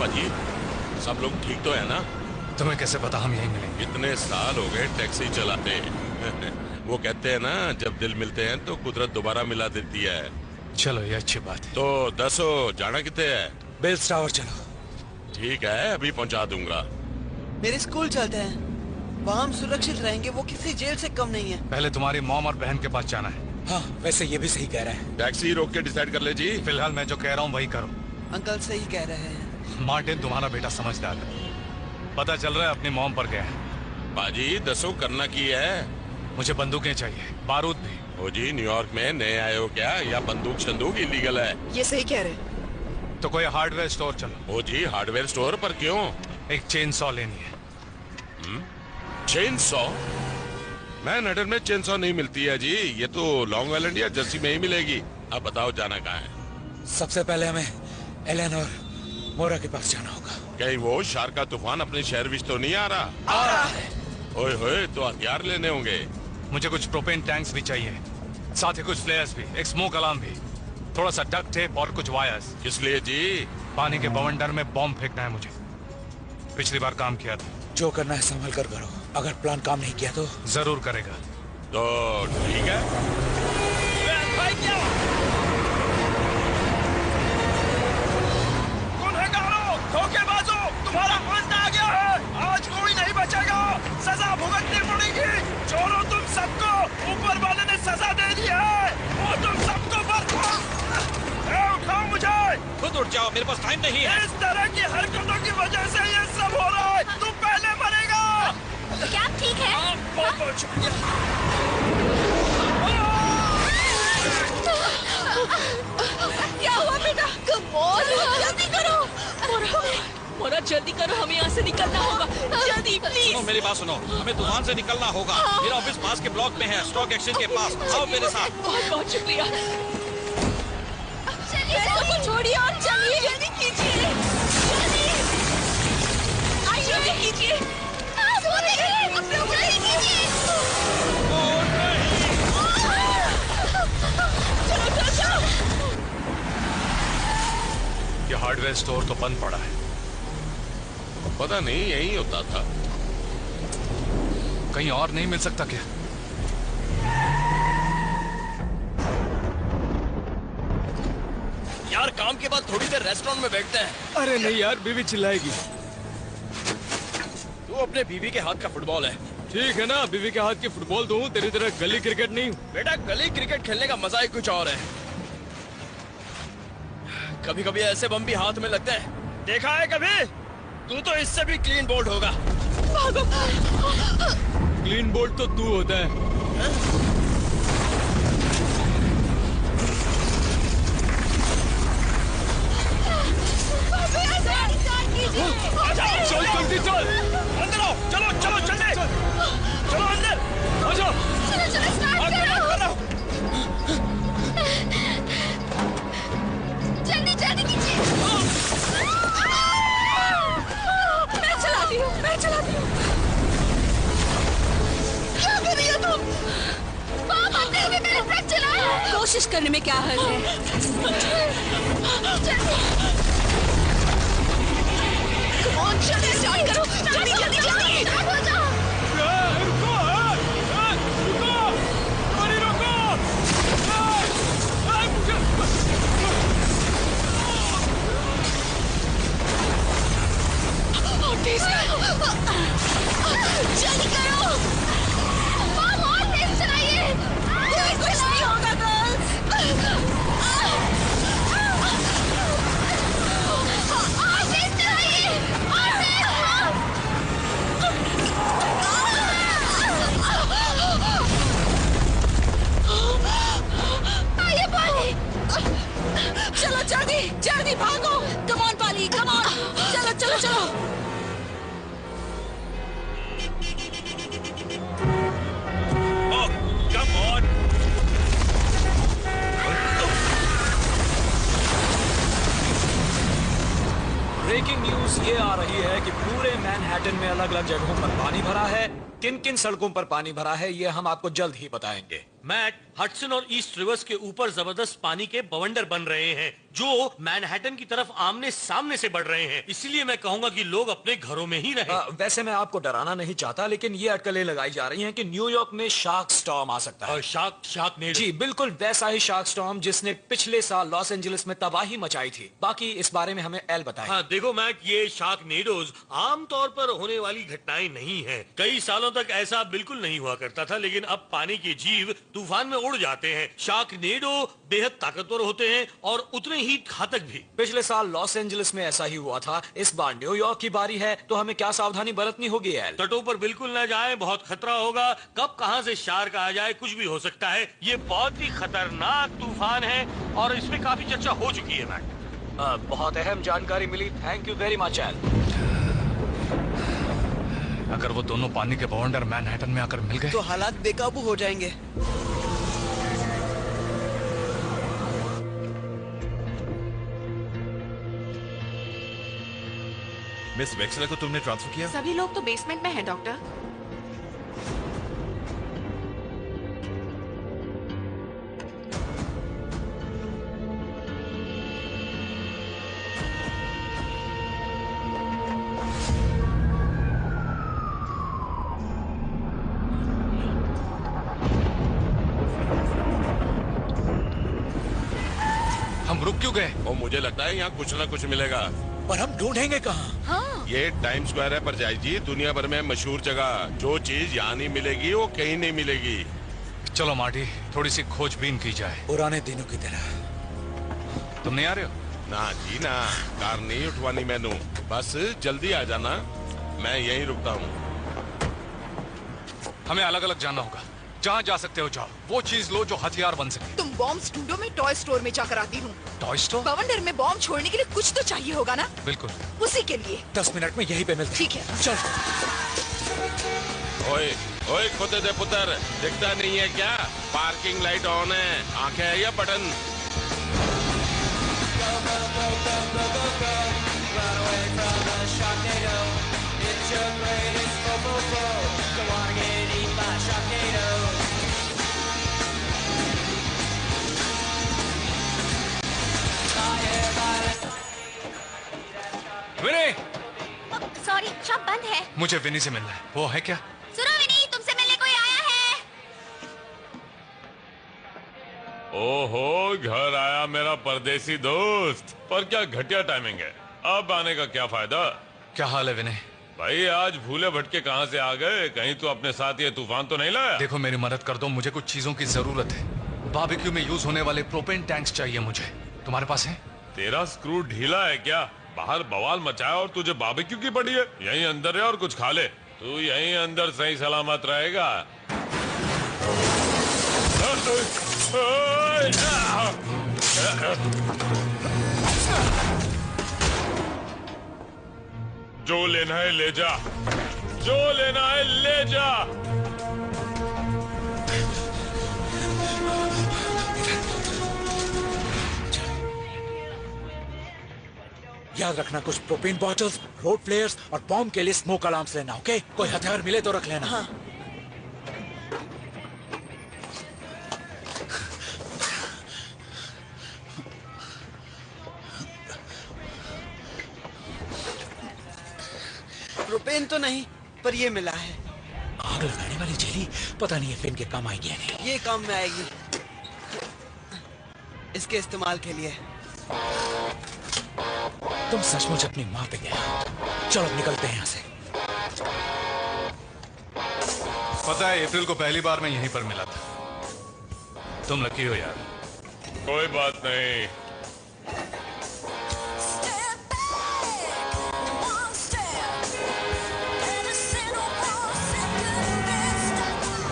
[SPEAKER 17] जी, सब लोग ठीक तो है ना?
[SPEAKER 7] तुम्हें कैसे पता हम यहीं मिलेंगे?
[SPEAKER 17] इतने साल हो गए टैक्सी चलाते। वो कहते हैं ना, जब दिल मिलते हैं तो कुदरत दोबारा मिला देती है।
[SPEAKER 7] चलो ये अच्छी बात है।
[SPEAKER 17] तो दसो, जाना कितने है?
[SPEAKER 8] बेल्स टावर चलो।
[SPEAKER 17] ठीक है, अभी पहुंचा दूंगा।
[SPEAKER 10] मेरे स्कूल चलते हैं, वहाँ हम सुरक्षित रहेंगे, वो किसी जेल से कम नहीं है।
[SPEAKER 7] पहले तुम्हारी मॉम और बहन के पास जाना है।
[SPEAKER 8] हाँ, वैसे ये भी सही कह रहा है।
[SPEAKER 17] टैक्सी रोक के डिसाइड कर ले जी।
[SPEAKER 7] फिलहाल मैं जो कह रहा हूँ वही करो।
[SPEAKER 10] अंकल सही कह रहे हैं।
[SPEAKER 7] मार्टिन तुम्हारा बेटा समझदार है, पता चल रहा है अपनी मॉम पर गया है।
[SPEAKER 17] बाजी दसो, करना की है?
[SPEAKER 7] मुझे बंदूकें चाहिए, बारूद भी।
[SPEAKER 17] ओ जी, न्यूयॉर्क में नए आए हो क्या, या बंदूक शंदूक इलीगल है?
[SPEAKER 14] ये सही कह रहे।
[SPEAKER 7] तो कोई हार्डवेयर स्टोर चलो।
[SPEAKER 17] ओ जी, हार्डवेयर स्टोर पर क्यों?
[SPEAKER 7] एक चेन सॉ लेनी है।
[SPEAKER 17] Chain saw? मैनहट्टन में चेन सॉ नहीं मिलती है जी, ये तो लॉन्ग आइलैंड या जर्सी में ही मिलेगी। अब बताओ जाना कहाँ है?
[SPEAKER 8] सबसे पहले हमें एलन और मोरा के पास जाना होगा।
[SPEAKER 17] कहीं वो शार्क का तूफान अपने शहर विच तो नहीं आ रहा?
[SPEAKER 8] आ रहा है।
[SPEAKER 17] ओए होए, तो हथियार लेने होंगे।
[SPEAKER 7] मुझे कुछ प्रोपेन टैंक्स भी चाहिए, साथ ही कुछ फ्लेयर्स भी, एक स्मोक अलार्म भी, थोड़ा सा डक्ट टेप और कुछ वायर्स।
[SPEAKER 17] किस लिए जी?
[SPEAKER 7] पानी के बवंडर में बॉम्ब फेंकना है मुझे। पिछली बार काम किया था।
[SPEAKER 8] जो करना है संभल कर करो, अगर प्लान काम नहीं किया तो
[SPEAKER 7] जरूर करेगा।
[SPEAKER 17] तो ठीक है।
[SPEAKER 3] धोखेबाजों, तुम्हारा अंत आ गया है। आज कोई नहीं बचेगा, सजा भुगतनी पड़ेगी। चोरों, तुम सबको ऊपर वाले ने सजा दे दी है। वो तुम सबको उठाओ मुझे।
[SPEAKER 18] खुद उठ जाओ, मेरे पास टाइम नहीं है।
[SPEAKER 3] इस तरह की हरकतों की वजह से ये सब हो रहा है। तुम पहले मरेगा।
[SPEAKER 6] क्या ठीक है?
[SPEAKER 3] बहुत शुक्रिया।
[SPEAKER 14] क्या हुआ बेटा? जल्दी करो। मोरा जल्दी करो, हमें यहाँ से निकलना होगा। जल्दी प्लीज।
[SPEAKER 18] सुनो, मेरी बात सुनो, हमें तूफान से निकलना होगा। मेरा ऑफिस पास के ब्लॉक में है, स्टॉक एक्सचेंज के पास। आओ मेरे साथ।
[SPEAKER 14] बहुत बहुत शुक्रिया। चलिए, छोड़िए और चलिए। जल्दी कीजिए, जल्दी आइए, कीजिए।
[SPEAKER 7] ये हार्डवेयर स्टोर तो बंद पड़ा है।
[SPEAKER 17] पता नहीं, यही होता था।
[SPEAKER 7] कहीं और नहीं मिल सकता क्या?
[SPEAKER 18] यार, काम के बाद थोड़ी देर रेस्टोरेंट में बैठते हैं।
[SPEAKER 8] अरे नहीं यार, बीवी चिल्लाएगी।
[SPEAKER 18] तू अपने बीवी के हाथ का फुटबॉल है, ठीक है ना, बीवी के हाथ की फुटबॉल दूं, तेरी तरह गली क्रिकेट नहीं।
[SPEAKER 8] बेटा गली क्रिकेट खेलने का मजा ही कुछ और है। कभी कभी ऐसे बम भी हाथ में लगते हैं, देखा है कभी? तू तो इससे भी क्लीन बोल्ड होगा।
[SPEAKER 18] क्लीन बोल्ड तो तू होता है।
[SPEAKER 8] चल जल्दी चल, अंदर आओ, चलो चलो चलते, चलो अंदर आ जाओ।
[SPEAKER 9] चलो चलो स्टार्ट करो। जल्दी जल्दी कीजिए।
[SPEAKER 14] मैं चलाती हूँ, मैं चलाती हूँ। क्या कर रही हो तुम?
[SPEAKER 9] पाप आते हुए मेरे ट्रक चलाओ।
[SPEAKER 14] कोशिश करने में क्या हर्ज है?
[SPEAKER 9] जल्दी
[SPEAKER 14] जल्दी स्टार्ट करो, जल्दी जल्दी जल्दी
[SPEAKER 9] स्टार्ट हो जाओ।
[SPEAKER 14] जल्दी करो,
[SPEAKER 9] और तेज चलाइए।
[SPEAKER 14] कुछ नहीं होगा गर्ल्स। चलो जल्दी जल्दी भागो। Come on Polly, come on. चलो चलो चलो।
[SPEAKER 8] Oh, come on. Breaking news ये आ रही है कि पूरे मैनहट्टन में अलग अलग जगहों पर पानी भरा है। किन किन सड़कों पर पानी भरा है ये हम आपको जल्द ही बताएंगे।
[SPEAKER 12] मैट, हडसन और ईस्ट रिवर्स के ऊपर जबरदस्त पानी के बवंडर बन रहे हैं जो मैनहट्टन की तरफ आमने सामने से बढ़ रहे हैं। इसीलिए मैं कहूंगा कि लोग अपने घरों में ही रहें।
[SPEAKER 8] वैसे मैं आपको डराना नहीं चाहता, लेकिन ये अटकलें लगाई जा रही हैं कि न्यूयॉर्क में शार्क स्टॉर्म आ सकता है।
[SPEAKER 12] शार्कनेडो?
[SPEAKER 8] जी बिल्कुल वैसा ही शार्क स्टॉर्म जिसने पिछले साल लॉस एंजलिस में तबाही मचाई थी। बाकी इस बारे में हमें एल बताएं।
[SPEAKER 12] हाँ देखो मैट, ये शार्कनेडोज आमतौर पर होने वाली घटनाएं नहीं है। कई सालों तक ऐसा बिल्कुल नहीं हुआ करता था, लेकिन अब पानी के जीव तूफान में उड़ जाते हैं। शार्कनेडो बेहद ताकतवर होते हैं और उतने ही घातक भी।
[SPEAKER 8] पिछले साल लॉस एंजलिस में ऐसा ही हुआ था। इस बार न्यूयॉर्क की बारी है, तो हमें क्या सावधानी बरतनी होगी एल?
[SPEAKER 12] तटों पर बिल्कुल न जाएं, बहुत खतरा होगा। कब कहां से शार्क आ जाए कुछ भी हो सकता है। ये बहुत ही खतरनाक तूफान है और इसमें काफी चर्चा हो चुकी है मैट।
[SPEAKER 8] बहुत अहम जानकारी मिली, thank you very much L.
[SPEAKER 7] अगर वो दोनों पानी के बवंडर मैनहट्टन में आकर मिल गए
[SPEAKER 10] तो हालात बेकाबू हो जाएंगे।
[SPEAKER 5] मिस वेक्सलर को तुमने ट्रांसफर किया?
[SPEAKER 6] सभी लोग तो बेसमेंट में हैं डॉक्टर।
[SPEAKER 7] हम रुक क्यों गए?
[SPEAKER 17] और मुझे लगता है यहाँ कुछ ना कुछ मिलेगा।
[SPEAKER 8] पर हम ढूंढेंगे कहाँ?
[SPEAKER 14] हाँ।
[SPEAKER 17] ये टाइम स्क्वायर है परजाई जी, दुनिया भर में मशहूर जगह। जो चीज यहाँ नहीं मिलेगी वो कहीं नहीं मिलेगी।
[SPEAKER 7] चलो मार्टी, थोड़ी सी खोजबीन की जाए।
[SPEAKER 8] पुराने दिनों की तरह।
[SPEAKER 7] तुम नहीं आ रहे हो?
[SPEAKER 17] ना जी ना, कार नहीं उठवानी मैनू, बस जल्दी आ जाना, मैं यहीं रुकता हूँ।
[SPEAKER 7] हमें अलग अलग जाना होगा। जहाँ जा सकते हो जाओ, वो चीज लो जो हथियार बन सके।
[SPEAKER 14] तुम बॉम्ब ढूंढो, मैं टॉय स्टोर में जाकर आती हूँ।
[SPEAKER 7] Toy store?
[SPEAKER 14] बवंडर में बॉम्ब छोड़ने के लिए कुछ तो चाहिए होगा ना?
[SPEAKER 7] बिल्कुल।
[SPEAKER 14] उसी के लिए
[SPEAKER 8] 10 मिनट में यहीं पे मिलते हैं।
[SPEAKER 14] ठीक है
[SPEAKER 8] चल।
[SPEAKER 17] ओए ओए खोते दे पुत्र, दिखता नहीं है क्या? पार्किंग लाइट ऑन है, आंखें है या बटन?
[SPEAKER 7] विनी!
[SPEAKER 6] सॉरी, शॉप बंद है।
[SPEAKER 7] मुझे विनी से मिलना है। वो है क्या?
[SPEAKER 6] सुनो विनी, तुमसे मिलने कोई आया है।
[SPEAKER 17] ओहो, घर आया मेरा परदेसी दोस्त। पर क्या घटिया टाइमिंग है, अब आने का क्या फायदा?
[SPEAKER 7] क्या हाल है विनय?
[SPEAKER 17] भाई आज भूले भटके कहाँ से आ गए? कहीं तो अपने साथ ये तूफान तो नहीं लाया?
[SPEAKER 7] देखो मेरी मदद कर दो, मुझे कुछ चीजों की जरूरत है। बारबेक्यू में यूज होने वाले प्रोपेन टैंक्स चाहिए मुझे। तुम्हारे पास है?
[SPEAKER 17] तेरा स्क्रू ढीला है क्या? बाहर बवाल मचाया और तुझे बारबेक्यू की पड़ी है? यहीं अंदर रहे और कुछ खा ले। तू यहीं अंदर सही सलामत रहेगा। जो लेना है ले जा, जो लेना है ले जा।
[SPEAKER 8] याद रखना, कुछ प्रोपेन बॉटल्स, रोड फ्लेयर्स और बॉम्ब के लिए स्मोक अलार्म्स लेना, ओके? कोई हथियार मिले तो रख लेना। हाँ।
[SPEAKER 10] प्रोपेन तो नहीं, पर ये मिला है।
[SPEAKER 8] आग लगाने वाली जेली, पता नहीं ये फिन के काम आएगी या नहीं।
[SPEAKER 10] ये काम में आएगी, इसके इस्तेमाल के लिए।
[SPEAKER 8] तुम सचमुच अपनी माँ पे गए। चलो निकलते हैं यहाँ से।
[SPEAKER 7] पता है, अप्रैल को पहली बार मैं यहीं पर मिला था। तुम लकी हो यार।
[SPEAKER 17] कोई बात नहीं।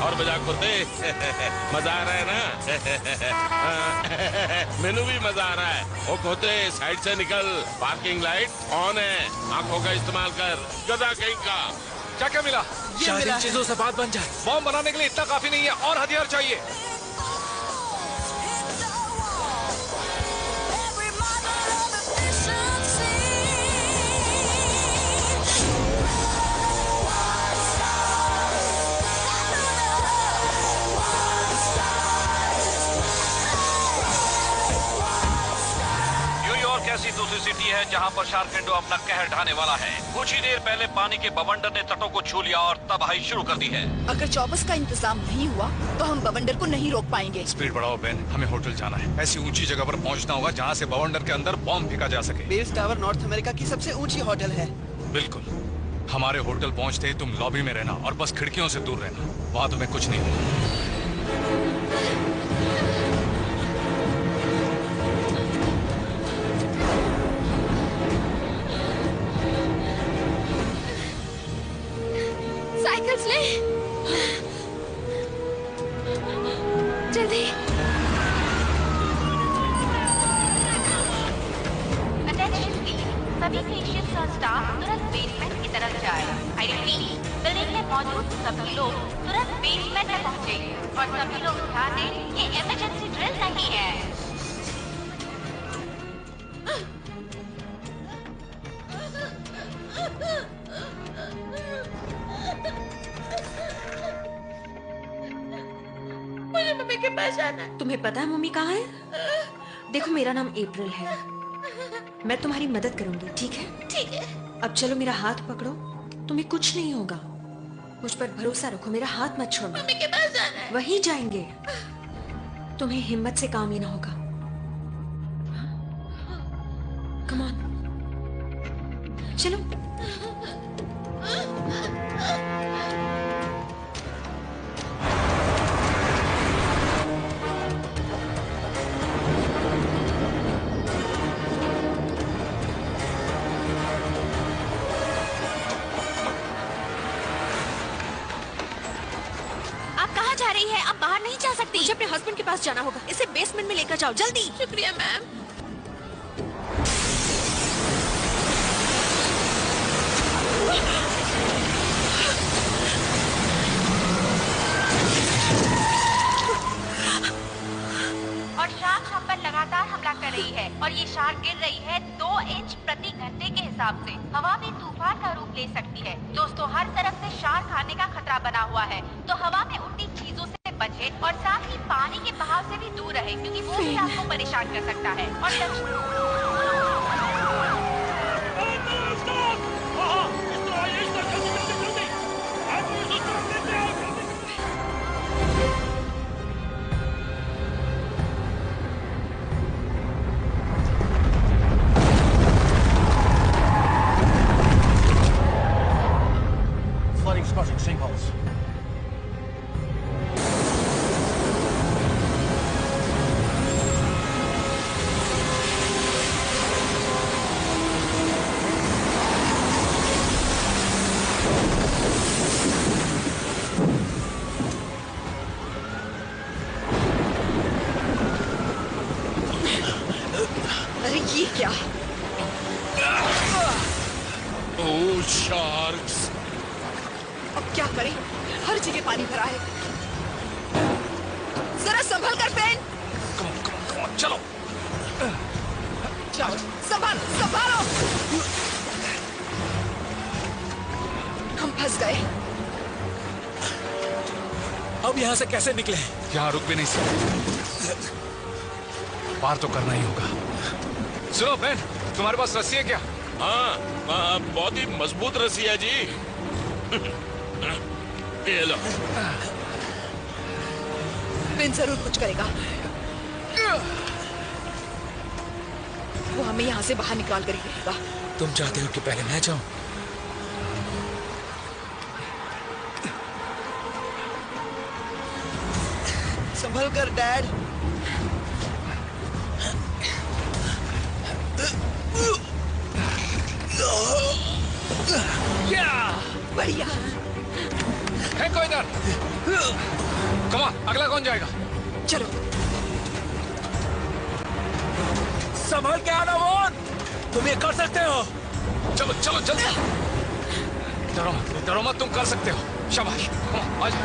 [SPEAKER 17] और बजा खोते। मजा आ रहा है ना? मेनू भी मजा आ रहा है। ओ खोते, साइड से निकल, पार्किंग लाइट ऑन है, आंखों का इस्तेमाल कर, गधा कहीं का।
[SPEAKER 7] क्या क्या मिला?
[SPEAKER 8] शायद इन चीजों से बात बन जाए।
[SPEAKER 7] बॉम्ब बनाने के लिए इतना काफी नहीं है, और हथियार चाहिए।
[SPEAKER 21] ऐसी दूसरी सिटी है जहां पर शार्कनेडो अपना कहर ढाने वाला है। कुछ ही देर पहले पानी के बवंडर ने तटों को छू लिया और तबाही शुरू कर दी है।
[SPEAKER 14] अगर चौबस का इंतजाम नहीं हुआ तो हम बवंडर को नहीं रोक पाएंगे।
[SPEAKER 7] स्पीड बढ़ाओ बेन, हमें होटल जाना है। ऐसी ऊंची जगह पर पहुंचना होगा जहां से बवंडर के अंदर बॉम्ब फेंका जा सके।
[SPEAKER 10] बेस टावर नॉर्थ अमेरिका की सबसे ऊंची होटल है।
[SPEAKER 7] बिल्कुल। हमारे होटल पहुंचते ही तुम लॉबी में रहना और बस खिड़कियों से दूर रहना। वहां तुम्हें कुछ नहीं होगा।
[SPEAKER 6] साइकिल्स ले, जल्दी।
[SPEAKER 15] अटेंशन प्लीज, सभी पेशेंट्स और स्टाफ तुरंत बेसमेंट की तरफ जाए। आई रिपीट, बिल्डिंग में मौजूद सभी लोग तुरंत बेसमेंट में पहुंचे और सभी लोग ध्यान दें, ये इमरजेंसी ड्रिल नहीं है।
[SPEAKER 4] मुझे मम्मी के पास जाना है। तुम्हें पता है मम्मी कहाँ है? देखो, मेरा नाम अप्रैल है। मैं तुम्हारी मदद करूंगी, ठीक है? ठीक है। अब चलो, मेरा हाथ पकड़ो, तुम्हें कुछ नहीं होगा। मुझ पर भरोसा रखो, मेरा हाथ मत छोड़ो। मम्मी के पास जाना है। वहीं जाएंगे। तुम्हें हिम्मत से काम लेना होगा। कम ऑन, चलो।
[SPEAKER 6] आप बाहर नहीं जा सकती।
[SPEAKER 4] मुझे अपने हस्बैंड के पास जाना होगा। इसे बेसमेंट में लेकर जाओ, जल्दी। शुक्रिया मैम।
[SPEAKER 15] और शार्क हम पर लगातार हमला कर रही है और ये शार्क गिर रही है 2 इंच प्रति घंटे के हिसाब से। हवा भी तूफान का रूप ले सकती है। दोस्तों, हर तरफ से शार्क आने का खतरा बना हुआ है, तो हवा में उड़ती चीजों से बचें और साथ ही पानी के बहाव से भी दूर रहें, क्योंकि वो भी आपको परेशान कर सकता है। और
[SPEAKER 12] ओह शार्क्स।
[SPEAKER 14] अब क्या करें? हर जगह पानी भरा है। जरा संभल कर पेन।
[SPEAKER 3] चलो
[SPEAKER 14] चलो संभालो। हम फंस गए।
[SPEAKER 8] अब यहाँ से कैसे निकले?
[SPEAKER 7] यहाँ रुक भी नहीं सकते, पार तो करना ही होगा। सुनो बेन, तुम्हारे पास रस्सी है क्या?
[SPEAKER 17] हाँ, बहुत ही मजबूत रस्सी है जी। ये लो।
[SPEAKER 14] पेन जरूर कुछ करेगा। वो हमें यहाँ से बाहर निकाल कर ही रहेगा।
[SPEAKER 8] तुम चाहते हो कि पहले मैं जाऊं?
[SPEAKER 10] संभल कर डैड।
[SPEAKER 14] बढ़िया।
[SPEAKER 3] है कोई इधर? कम ऑन, अगला कौन जाएगा?
[SPEAKER 14] चलो
[SPEAKER 8] संभल के आना वोन, तुम ये कर सकते हो।
[SPEAKER 3] चलो चलो जल्दी। डरो मत, तुम कर सकते हो। शाबाश,
[SPEAKER 14] आजा।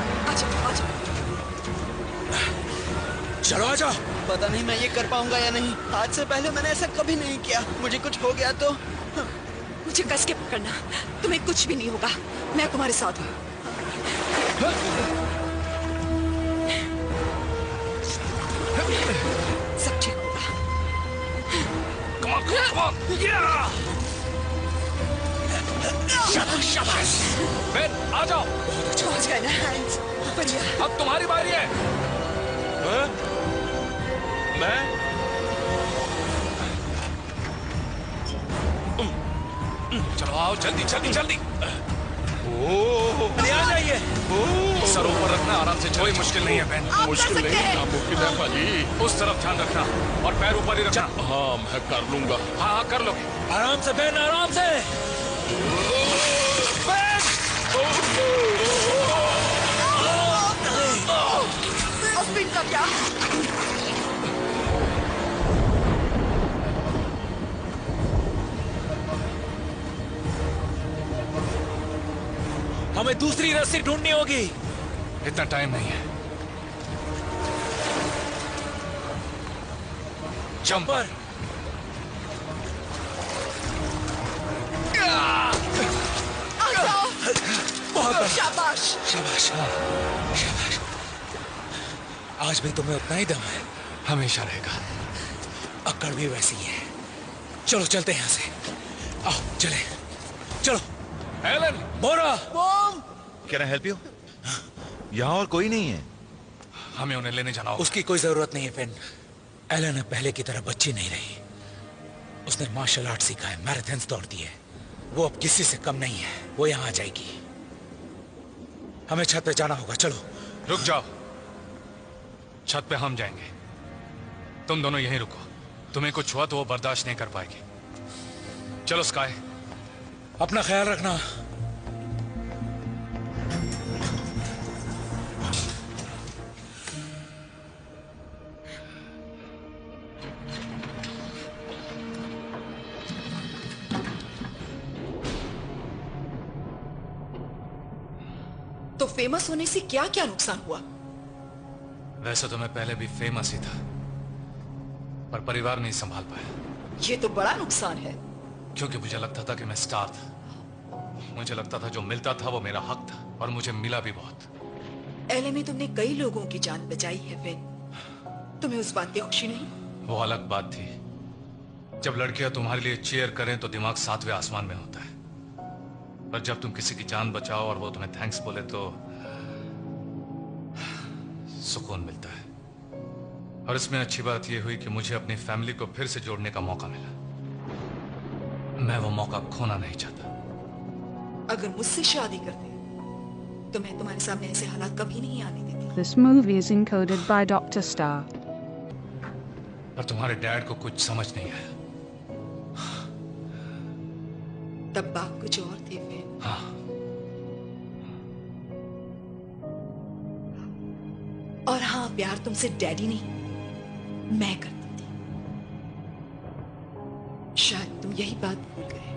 [SPEAKER 8] चलो आ जाओ।
[SPEAKER 10] पता नहीं मैं ये कर पाऊंगा या नहीं। आज से पहले मैंने ऐसा कभी नहीं किया। मुझे कुछ हो गया तो
[SPEAKER 14] मुझे कस के पकड़ना, तुम्हें कुछ भी नहीं होगा। मैं तुम्हारे साथ हूँ। सब ठीक होगा।
[SPEAKER 3] Come on. शाबाश। बेन, आ जाओ।
[SPEAKER 14] पहुंच गए ना हैंड्स। बढ़िया।
[SPEAKER 3] अब तुम्हारी बारी है।
[SPEAKER 17] मैं?
[SPEAKER 3] चलो आओ, जल्दी।
[SPEAKER 8] आ जाइए।
[SPEAKER 3] सर ऊपर रखना, आराम से। कोई मुश्किल नहीं है बेन।
[SPEAKER 17] मुश्किल नहीं, नामुमकिन है पाजी।
[SPEAKER 3] उस तरफ ध्यान रखना और पैर ऊपर ही रखना।
[SPEAKER 17] हाँ, मैं कर लूंगा।
[SPEAKER 3] हाँ, कर लोगे।
[SPEAKER 8] आराम से बेन, आराम से।
[SPEAKER 14] अस्पिन का क्या?
[SPEAKER 8] हमें दूसरी रस्सी ढूंढनी होगी।
[SPEAKER 7] इतना टाइम नहीं है।
[SPEAKER 8] जंपर।
[SPEAKER 14] शाबाश।
[SPEAKER 8] आज भी तुम्हें उतना ही दम है?
[SPEAKER 7] हमेशा रहेगा।
[SPEAKER 8] अक्कड़ भी वैसी ही है। चलो चलते हैं यहाँ से। आओ चले। चलो।
[SPEAKER 3] एलन,
[SPEAKER 8] बोरा।
[SPEAKER 5] Can I help you? यहाँ और कोई नहीं है।
[SPEAKER 7] हमें उन्हें लेने जाना होगा।
[SPEAKER 8] उसकी कोई जरूरत नहीं है फिन। एलन अब पहले की तरह बच्ची नहीं रही। उसने मार्शल आर्ट सीखा है, मैराथन दौड़ती है। वो अब किसी से कम नहीं है। वो यहाँ आ जाएगी। हमें छत पे जाना होगा। चलो।
[SPEAKER 7] रुक जाओ, छत पे हम जाएंगे। तुम दोनों यहीं रुको। तुम्हें कुछ हुआ तो वो बर्दाश्त नहीं कर पाएगी। चलो स्काई।
[SPEAKER 8] अपना ख्याल रखना।
[SPEAKER 14] तो फेमस होने से क्या क्या नुकसान हुआ?
[SPEAKER 7] वैसे तो मैं पहले भी फेमस ही था, पर परिवार नहीं संभाल पाया।
[SPEAKER 14] ये तो बड़ा नुकसान है।
[SPEAKER 7] क्योंकि मुझे लगता था कि मैं स्टार था। मुझे लगता था जो मिलता था वो मेरा हक था, और मुझे मिला भी बहुत।
[SPEAKER 14] एलए में तुमने कई लोगों की जान बचाई है फिन। तुम्हें उस बात की खुशी नहीं?
[SPEAKER 7] वो अलग बात थी। जब लड़कियां तुम्हारे लिए चीयर करें तो दिमाग 7वें आसमान में होता है, पर जब तुम किसी की जान बचाओ और वो तुम्हें थैंक्स बोले तो सुकून मिलता है। और इसमें अच्छी बात यह हुई कि मुझे अपनी फैमिली को फिर से जोड़ने का मौका मिला। मैं वो मौका खोना नहीं चाहता।
[SPEAKER 14] अगर मुझसे शादी करते तो मैं तुम्हारे सामने ऐसे हालात कभी नहीं आने देती।
[SPEAKER 1] This movie is encoded by Dr. Star.
[SPEAKER 7] पर तुम्हारे डैड को कुछ समझ नहीं आया।
[SPEAKER 14] तब बाप कुछ और थे फिर।
[SPEAKER 7] हाँ।
[SPEAKER 14] और हाँ, प्यार तुमसे डैडी नहीं, मैं करती थी। शायद तुम यही बात भूल गए।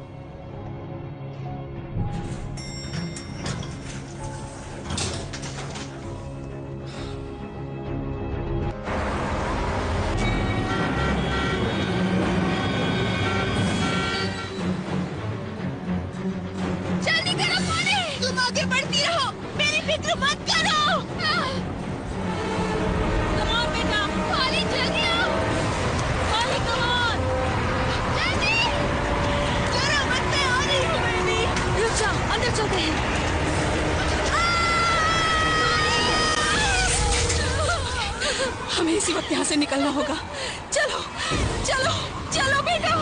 [SPEAKER 14] खेलती रहो, मेरी फिक्र मत करो। Come on, बेटा, पाली जल्दी आओ। पाली, come on, जल्दी। जरा मत, मैं आ रही हूँ बेबी। रुक जाओ, अंदर चलते हैं। हमें इसी वक्त यहाँ से निकलना होगा। चलो, चलो, चलो बेटा।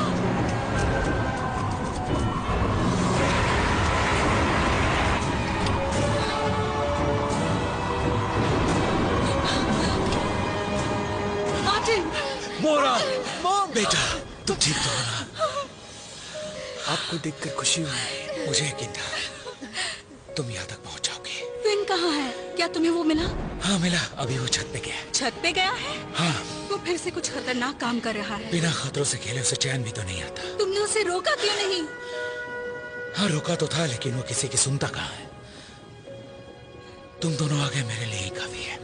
[SPEAKER 14] मार्टिन,
[SPEAKER 8] मोरा, मॉम, बेटा, तुम ठीक तो हो ना? आपको देखकर खुशी हुई। मुझे यकीन था तुम यहाँ तक पहुँच जाओगे।
[SPEAKER 14] फिन कहाँ है? क्या तुम्हें वो मिला?
[SPEAKER 8] हाँ मिला, अभी वो छत पे गया।
[SPEAKER 14] छत पे गया है?
[SPEAKER 8] हाँ।
[SPEAKER 14] वो फिर से कुछ खतरनाक काम कर रहा है।
[SPEAKER 8] बिना खतरों से खेले उसे चैन भी तो नहीं आता।
[SPEAKER 14] तुमने उसे रोका क्यों नहीं?
[SPEAKER 8] हाँ रोका तो था, लेकिन वो किसी की सुनता कहाँ है। तुम दोनों आ गए मेरे लिए ही काफी है।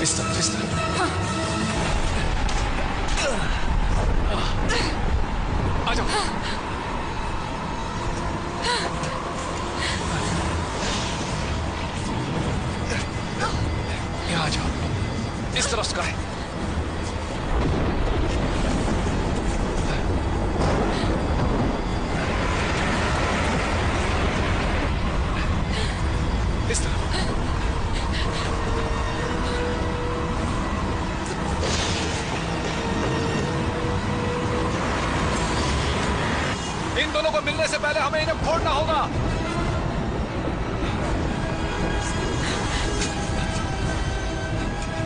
[SPEAKER 8] इस तरह।
[SPEAKER 3] आ जाओ। यहाँ आ जाओ। इस तरफ से करें। इस तरफ। इन दोनों को मिलने से पहले हमें इन्हें फोड़ना होगा।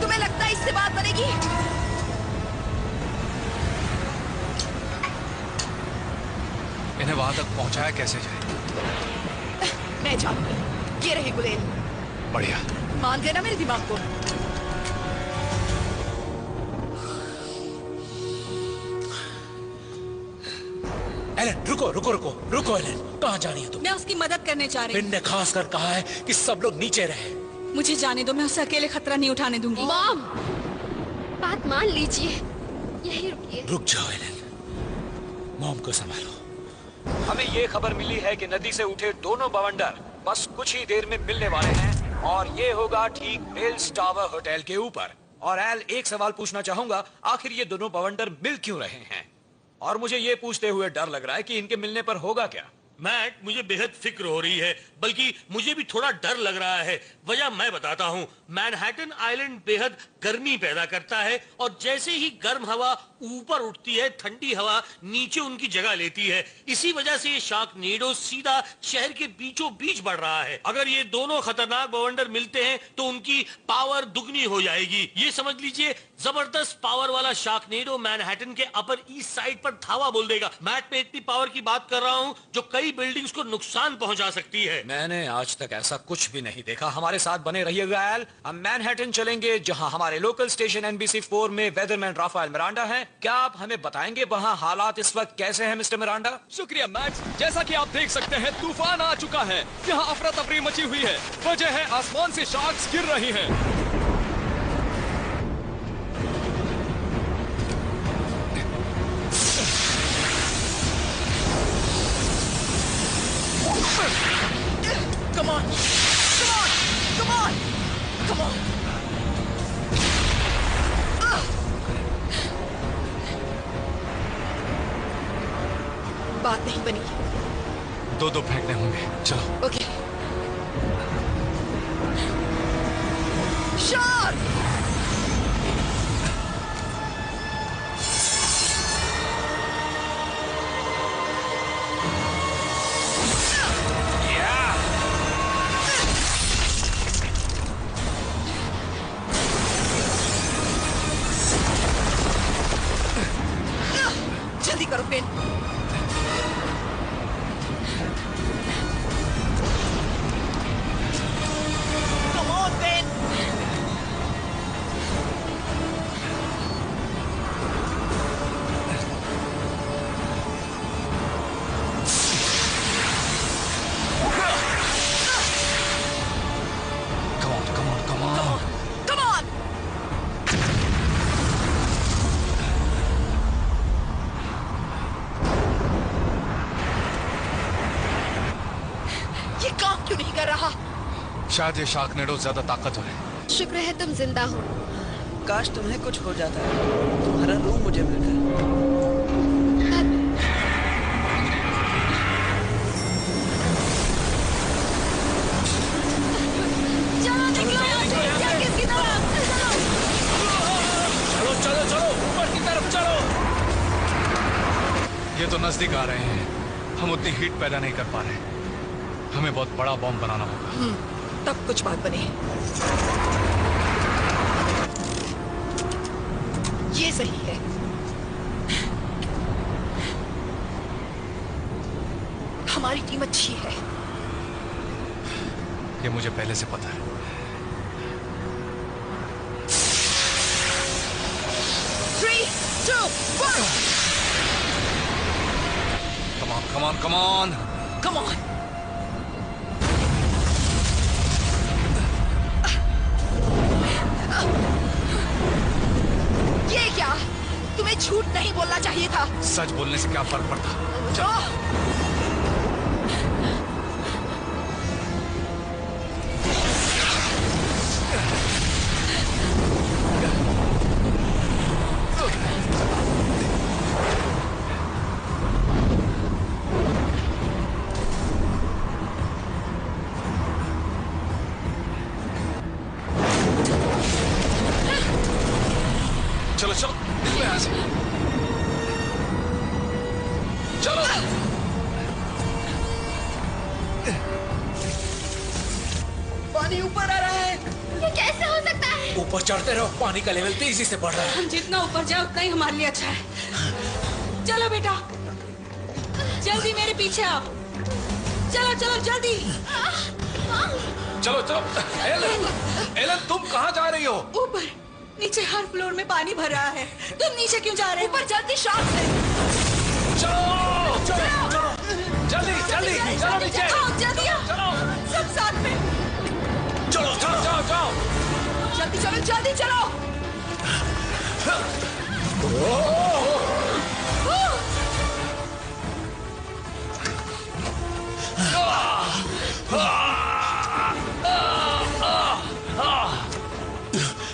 [SPEAKER 14] तुम्हें लगता है इससे बात बनेगी?
[SPEAKER 3] इन्हें वहां तक पहुंचाया कैसे जाए?
[SPEAKER 14] मैं जानूंगी। ये रही गुलेल।
[SPEAKER 3] बढ़िया।
[SPEAKER 14] मान गए ना मेरे दिमाग को?
[SPEAKER 8] एलन, रुको रुको रुको रुको एलन, कहाँ जा रही है तुम?
[SPEAKER 14] मैं उसकी मदद करने जा रही हूँ।
[SPEAKER 8] फिन ने खास कर कहा है कि सब लोग नीचे रहे।
[SPEAKER 14] मुझे जाने दो, मैं उसे अकेले खतरा नहीं उठाने दूंगी।
[SPEAKER 16] मॉम, बात मान लीजिए, यही रुकिए।
[SPEAKER 8] रुक जाओ एलन, मॉम को संभालो।
[SPEAKER 11] हमें ये खबर मिली है कि नदी से उठे दोनों बवंडर बस कुछ ही देर में मिलने वाले हैं, और ये होगा ठीक बेल्स टावर होटल के ऊपर। और एल, एक सवाल पूछना चाहूंगा, आखिर ये दोनों बवंडर मिल क्यों रहे हैं? और मुझे ये पूछते हुए डर लग रहा है कि इनके मिलने पर होगा क्या।
[SPEAKER 12] मैट, मुझे बेहद फिक्र हो रही है, बल्कि मुझे भी थोड़ा डर लग रहा है। वजह मैं बताता हूँ। मैनहट्टन आइलैंड बेहद गर्मी पैदा करता है, और जैसे ही गर्म हवा ऊपर उठती है, ठंडी हवा नीचे उनकी जगह लेती है। इसी वजह से ये शार्कनेडो सीधा शहर के बीचों बीच बढ़ रहा है। अगर ये दोनों खतरनाक बवंडर मिलते हैं तो उनकी पावर दुगनी हो जाएगी। ये समझ लीजिए, जबरदस्त पावर वाला शार्कनेडो मैनहट्टन के अपर ईस्ट साइड पर धावा बोल देगा। मैट, पे इतनी पावर की बात कर रहा हूँ जो कई बिल्डिंग्स को नुकसान पहुंचा सकती है।
[SPEAKER 11] मैंने आज तक ऐसा कुछ भी नहीं देखा। हमारे साथ बने रहिएगा एल। हम मैनहट्टन चलेंगे, जहां हमारे लोकल स्टेशन NBC 4 में वेदरमैन राफेल मिरांडा हैं। क्या आप हमें बताएंगे वहां हालात इस वक्त कैसे हैं मिस्टर मिरांडा?
[SPEAKER 18] शुक्रिया मैक्स। जैसा कि आप देख सकते हैं, तूफान आ चुका है। यहाँ अफरा तफरी मची हुई है। वजह है आसमान से शार्क्स गिर रही हैं।
[SPEAKER 14] Come on! Come on! Come on! Come on! बात नहीं बनी।
[SPEAKER 3] दो फेंकने होंगे। चलो।
[SPEAKER 14] ओके। शार्क! जल्दी करो पेन। Come on, Ben!
[SPEAKER 4] क्यों नहीं कर रहा?
[SPEAKER 7] शायद ये शार्कनेडो ज्यादा ताकतवर है।
[SPEAKER 16] शुक्र है तुम जिंदा हो।
[SPEAKER 10] काश तुम्हें कुछ हो जाता है, तुम्हारा रूम मुझे मिल गया।
[SPEAKER 3] चलो चलो ऊपर की तरफ चलो।
[SPEAKER 7] ये तो नजदीक आ रहे हैं, हम उतनी हीट पैदा नहीं कर पा रहे। हमें बहुत बड़ा बॉम्ब बनाना होगा।
[SPEAKER 4] तब कुछ बात बनी। ये सही है। हमारी टीम अच्छी है।
[SPEAKER 7] ये मुझे पहले से पता है। Come on, come on,
[SPEAKER 4] come on. ये क्या? तुम्हें झूठ नहीं बोलना चाहिए था।
[SPEAKER 7] सच बोलने से क्या फर्क पड़ता?
[SPEAKER 4] चलो।
[SPEAKER 3] चलो चलो निकलो यहाँ से। चलो
[SPEAKER 10] पानी ऊपर आ रहा है।
[SPEAKER 6] ये कैसे हो सकता है?
[SPEAKER 8] ऊपर चढ़ते रहो, पानी का लेवल तेजी से बढ़ रहा है।
[SPEAKER 14] हम जितना ऊपर जाए उतना ही हमारे लिए अच्छा है। चलो बेटा, जल्दी मेरे पीछे आओ। चलो चलो जल्दी।
[SPEAKER 3] चलो चलो। एलन तुम कहाँ जा रही हो?
[SPEAKER 14] ऊपर। नीचे हर फ्लोर में पानी भर रहा है। तुम नीचे क्यों जा रहे हो? ऊपर जल्दी शार्क है।
[SPEAKER 3] चलो चलो चलो जल्दी जल्दी चलो नीचे।
[SPEAKER 14] जल्दी आओ सब साथ में।
[SPEAKER 3] चलो चलो चलो चलो
[SPEAKER 14] जल्दी चलो जल्दी चलो।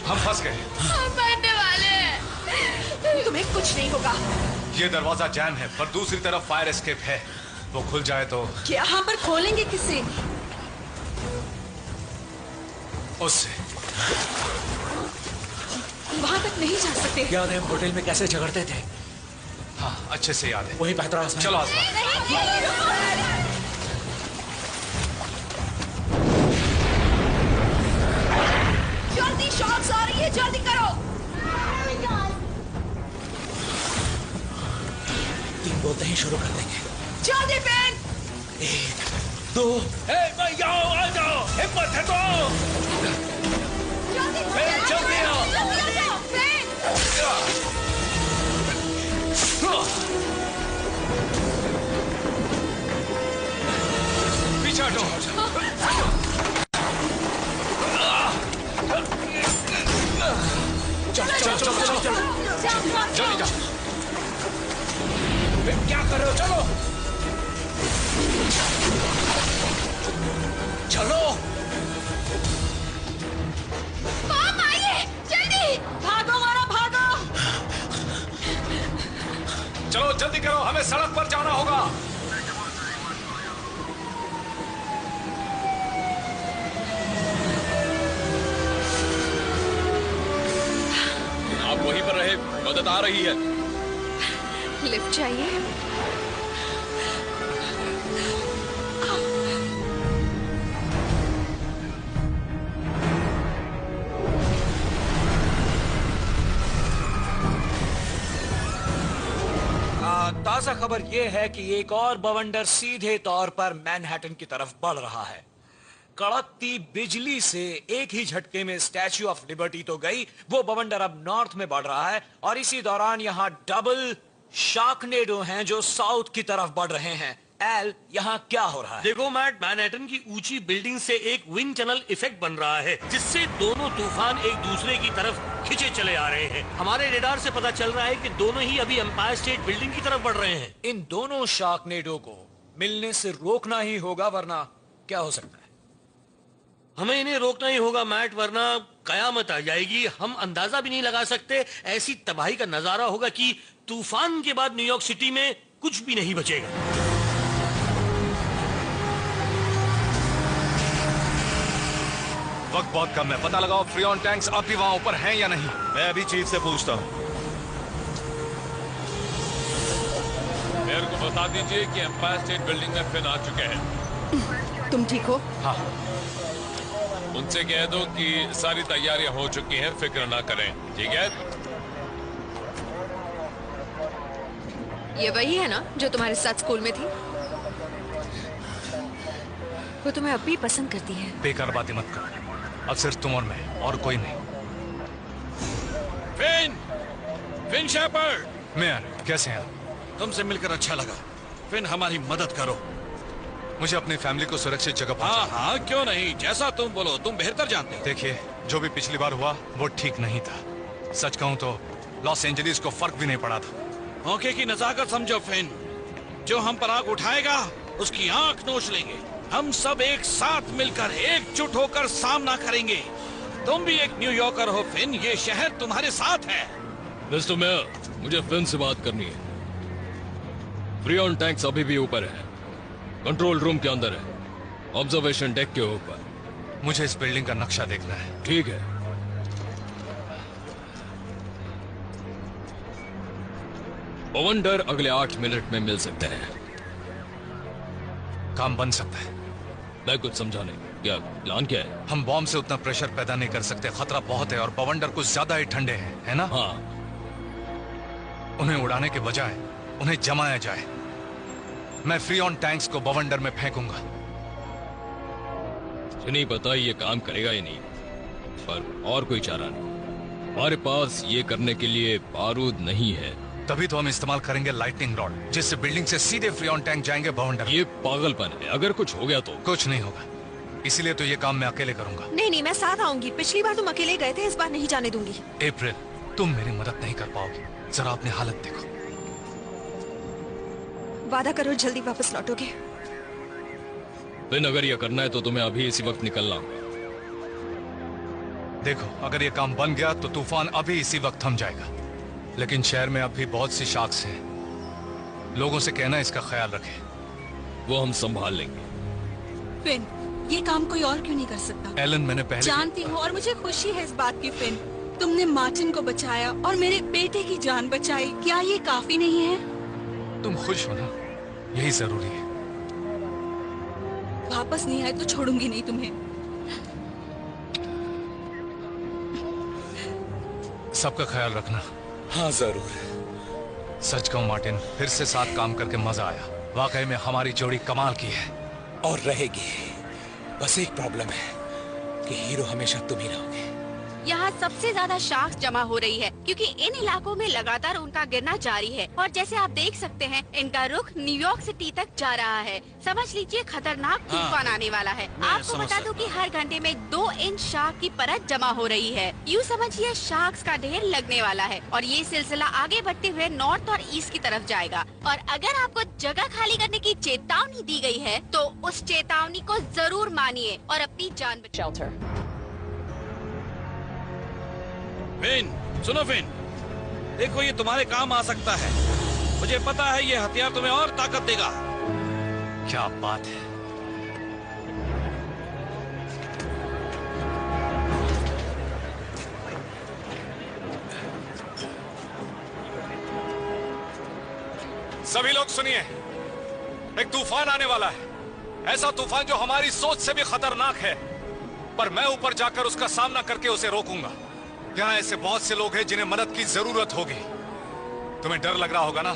[SPEAKER 7] हम फंस गए।
[SPEAKER 6] मरने वाले हैं।
[SPEAKER 4] तुम्हें कुछ नहीं होगा।
[SPEAKER 7] ये दरवाजा जैम है, पर दूसरी तरफ फायर एस्केप है। वो खुल जाए तो
[SPEAKER 14] क्या? यहाँ पर खोलेंगे किससे?
[SPEAKER 7] उससे।
[SPEAKER 14] वहाँ तक नहीं जा सकते।
[SPEAKER 8] याद है होटल में कैसे झगड़ते थे?
[SPEAKER 7] हाँ अच्छे से याद है।
[SPEAKER 8] वही बेहतर आसान।
[SPEAKER 7] चलो आसमान।
[SPEAKER 4] जल्दी शॉट्स आ रही है, जल्दी करो।
[SPEAKER 8] तीन बोलते ही शुरू कर देंगे।
[SPEAKER 4] जल्दी बेन।
[SPEAKER 8] 1 2।
[SPEAKER 3] भाई जाओ आ जाओ, हिम्मत है तो। जल्दी आओ।
[SPEAKER 7] पीछे हटो।
[SPEAKER 3] चलो चलो चलो चलो जल्दी जाओ। क्या कर रहे हो? चलो चलो।
[SPEAKER 6] मॉम आइए जल्दी।
[SPEAKER 14] भागो मारा भागो।
[SPEAKER 3] चलो जल्दी करो, हमें सड़क पर जाना होगा।
[SPEAKER 18] आप वहीं पर रहे, मदद आ रही है।
[SPEAKER 4] लिफ्ट चाहिए?
[SPEAKER 11] ताजा खबर यह है कि एक और बवंडर सीधे तौर पर मैनहट्टन की तरफ बढ़ रहा है। कड़कती बिजली से एक ही झटके में स्टैच्यू ऑफ लिबर्टी तो गई, वो बवंडर अब नॉर्थ में बढ़ रहा है और इसी दौरान यहाँ डबल शार्कनेडो हैं जो साउथ की तरफ बढ़ रहे हैं। एल, यहाँ क्या हो रहा है?
[SPEAKER 12] देखो मैट, मैनहट्टन की ऊंची बिल्डिंग से एक विंड टनल इफेक्ट बन रहा है, जिससे दोनों तूफान एक दूसरे की तरफ खिंचे चले आ रहे हैं। हमारे रेडार से पता चल रहा है कि दोनों ही अभी एम्पायर स्टेट बिल्डिंग की तरफ बढ़ रहे हैं।
[SPEAKER 11] इन दोनों शार्कनेडो को मिलने से रोकना ही होगा, वरना क्या हो सकता है?
[SPEAKER 12] हमें इन्हें रोकना ही होगा मैट, वरना कयामत आ जाएगी। हम अंदाजा भी नहीं लगा सकते, ऐसी तबाही का नजारा होगा कि तूफान के बाद न्यूयॉर्क सिटी में कुछ भी नहीं बचेगा।
[SPEAKER 3] वक्त बहुत कम है, पता लगाओ फ्रियॉन टैंक्स अब भी वहां ऊपर हैं या नहीं।
[SPEAKER 5] मैं अभी चीफ से पूछता हूँ।
[SPEAKER 18] मेयर को बता दीजिए कि एम्पायर स्टेट बिल्डिंग में फिन आ चुके हैं।
[SPEAKER 14] तुम ठीक हो?
[SPEAKER 3] हाँ।
[SPEAKER 18] उनसे कह दो कि सारी तैयारियां हो चुकी हैं, फिक्र ना करें, ठीक है?
[SPEAKER 4] ये वही है ना जो तुम्हारे साथ स्कूल में थी? वो तुम्हें अब भी पसंद करती है।
[SPEAKER 3] बेकार बातें मत करो, अब सिर्फ तुम और मैं, और कोई नहीं।
[SPEAKER 12] Fin shepherd.
[SPEAKER 3] मेयर कैसे हैं?
[SPEAKER 12] तुमसे मिलकर अच्छा लगा। फिन हमारी मदद करो,
[SPEAKER 3] मुझे अपनी फैमिली को सुरक्षित जगह
[SPEAKER 12] हाँ हाँ क्यों नहीं, जैसा तुम बोलो, तुम बेहतर जानते हो।
[SPEAKER 3] देखिए, जो भी पिछली बार हुआ वो ठीक नहीं था। सच कहूं तो लॉस एंजलिस को फर्क भी नहीं पड़ा था।
[SPEAKER 12] मौके की नजाकत समझो फिन, जो हम पर आग उठाएगा उसकी आंख नोच लेंगे। हम सब एक साथ मिलकर एकजुट होकर सामना करेंगे। तुम भी एक न्यूयॉर्कर हो फिन, ये शहर तुम्हारे साथ है।
[SPEAKER 18] मिस्टर मेयर, मुझे फिन से बात करनी है। फ्रियॉन टैंक्स अभी भी ऊपर है, कंट्रोल रूम के अंदर है, ऑब्जर्वेशन डेक के ऊपर।
[SPEAKER 3] मुझे इस बिल्डिंग का नक्शा देखना है।
[SPEAKER 18] ठीक है। बवंडर अगले 8 मिनट में मिल सकते हैं।
[SPEAKER 3] काम बन सकता है।
[SPEAKER 18] मैं कुछ समझा नहीं, क्या प्लान क्या है?
[SPEAKER 3] हम बॉम्ब से उतना प्रेशर पैदा नहीं कर सकते, खतरा बहुत है और बवंडर कुछ ज्यादा ही ठंडे हैं, है ना?
[SPEAKER 18] हाँ।
[SPEAKER 3] उन्हें उड़ाने के बजाय उन्हें जमाया जाए। मैं फ्रियॉन टैंक्स को बवंडर में फेंकूंगा।
[SPEAKER 18] मुझे नहीं पता ये काम करेगा या नहीं, पर और कोई चारा नहीं। हमारे पास ये करने के लिए बारूद नहीं है।
[SPEAKER 3] तभी तो हम इस्तेमाल करेंगे लाइटनिंग रॉड, जिससे बिल्डिंग से सीधे फ्रियॉन टैंक जाएंगे बवंडर।
[SPEAKER 18] ये पागलपन है, अगर कुछ हो गया तो?
[SPEAKER 3] कुछ नहीं होगा, इसीलिए तो ये काम मैं अकेले करूंगा।
[SPEAKER 4] नहीं, मैं साथ आऊंगी। पिछली बार तुम अकेले गए थे, इस बार नहीं जाने दूंगी।
[SPEAKER 3] अप्रैल, तुम मेरी मदद नहीं कर पाओगी। जरा अपनी हालत देखो।
[SPEAKER 4] वादा करो जल्दी वापस लौटोगे।
[SPEAKER 18] फिर अगर ये करना है तो तुम्हें अभी इसी वक्त निकलना होगा।
[SPEAKER 3] देखो, अगर ये काम बन गया तो तूफान अभी इसी वक्त थम जाएगा, लेकिन शहर में अभी बहुत सी शार्क्स हैं। लोगों से कहना इसका ख्याल रखें।
[SPEAKER 18] वो हम संभाल लेंगे।
[SPEAKER 14] फिन, ये काम कोई और क्यों नहीं कर सकता?
[SPEAKER 3] एलन, मैंने पहले
[SPEAKER 14] जानती हूँ और मुझे खुशी है इस बात की। फिन, तुमने मार्टिन को बचाया और मेरे बेटे की जान बचाई। क्या ये काफी नहीं है?
[SPEAKER 3] तुम खुश हो ना, यही जरूरी है।
[SPEAKER 14] वापस नहीं आए तो छोड़ूंगी नहीं तुम्हें।
[SPEAKER 3] सबका ख्याल रखना।
[SPEAKER 8] हाँ जरूर।
[SPEAKER 3] सच कहूं मार्टिन, फिर से साथ काम करके मजा आया। वाकई में हमारी जोड़ी कमाल की है।
[SPEAKER 8] और रहेगी। बस एक प्रॉब्लम है कि हीरो हमेशा तुम ही रहोगे।
[SPEAKER 6] यहाँ सबसे ज्यादा शार्क्स जमा हो रही है क्योंकि इन इलाकों में लगातार उनका गिरना जारी है और जैसे आप देख सकते हैं इनका रुख न्यूयॉर्क सिटी तक जा रहा है। समझ लीजिए खतरनाक तूफान आने वाला है। आपको बता दूं कि हर घंटे में 2 इंच शार्क की परत जमा हो रही है। यूँ समझिए शार्क्स का ढेर लगने वाला है और ये सिलसिला आगे बढ़ते हुए नॉर्थ और ईस्ट की तरफ जाएगा। और अगर आपको जगह खाली करने की चेतावनी दी गई है तो उस चेतावनी को जरूर मानिए और अपनी जान बचाओ।
[SPEAKER 11] फिन, सुनो फिन, देखो ये तुम्हारे काम आ सकता है। मुझे पता है ये हथियार तुम्हें और ताकत देगा।
[SPEAKER 3] क्या बात है। सभी लोग सुनिए, एक तूफान आने वाला है। ऐसा तूफान जो हमारी सोच से भी खतरनाक है, पर मैं ऊपर जाकर उसका सामना करके उसे रोकूंगा। यहाँ ऐसे बहुत से लोग हैं जिन्हें मदद की जरूरत होगी। तुम्हें डर लग रहा होगा ना,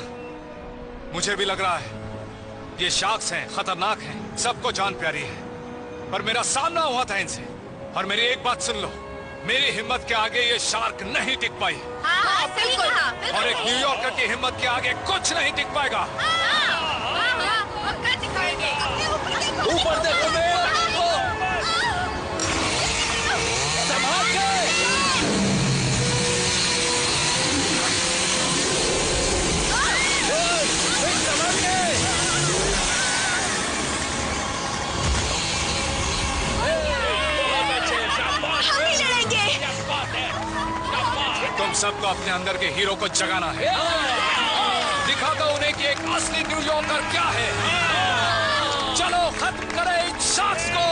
[SPEAKER 3] मुझे भी लग रहा है। ये शार्क्स हैं, खतरनाक हैं, सबको जान प्यारी है, पर मेरा सामना हुआ था इनसे। और मेरी एक बात सुन लो, मेरी हिम्मत के आगे ये शार्क नहीं टिक पाई।
[SPEAKER 6] हाँ, बिल्कुल।
[SPEAKER 3] और एक न्यूयॉर्कर की हिम्मत के आगे कुछ नहीं टिक पाएगा।
[SPEAKER 11] ऊपर देखो
[SPEAKER 3] तुम सबको अपने अंदर के हीरो को जगाना है। दिखा दो उन्हें कि एक असली न्यूयॉर्कर क्या है। चलो खत्म करें इन शख्स को।